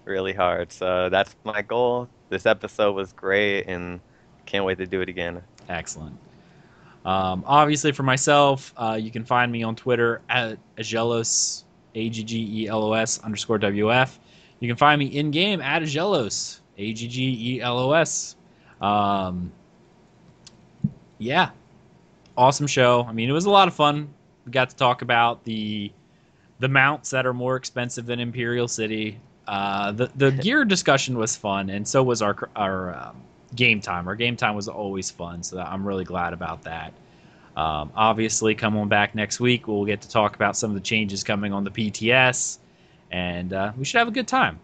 really hard. So that's my goal. This episode was great, and can't wait to do it again. Excellent. Obviously, for myself, you can find me on Twitter at Aggelos, AGGELOS_WF. You can find me in game at Aggelos, AGGELOS. Yeah, awesome show. I mean, it was a lot of fun. We got to talk about the mounts that are more expensive than Imperial City. The gear discussion was fun, and so was our game time. Our game time was always fun, so I'm really glad about that. Obviously, come on back next week. We'll get to talk about some of the changes coming on the PTS, and we should have a good time.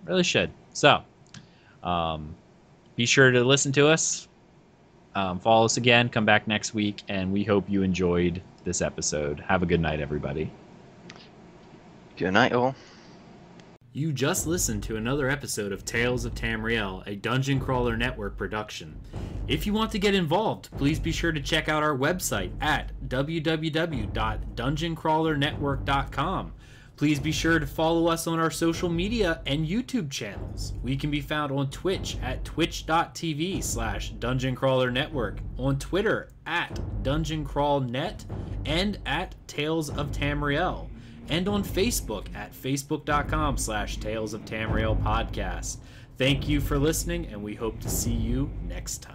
Really should. So, be sure to listen to us. Follow us again. Come back next week, and we hope you enjoyed this episode. Have a good night, everybody. Good night, all. You just listened to another episode of Tales of Tamriel, a Dungeon Crawler Network production. If you want to get involved, please be sure to check out our website at www.dungeoncrawlernetwork.com. Please be sure to follow us on our social media and YouTube channels. We can be found on Twitch at twitch.tv/dungeoncrawlernetwork, on Twitter at dungeoncrawlnet and at Tales of Tamriel, and on Facebook at facebook.com/Tales of Tamriel podcast. Thank you for listening, and we hope to see you next time.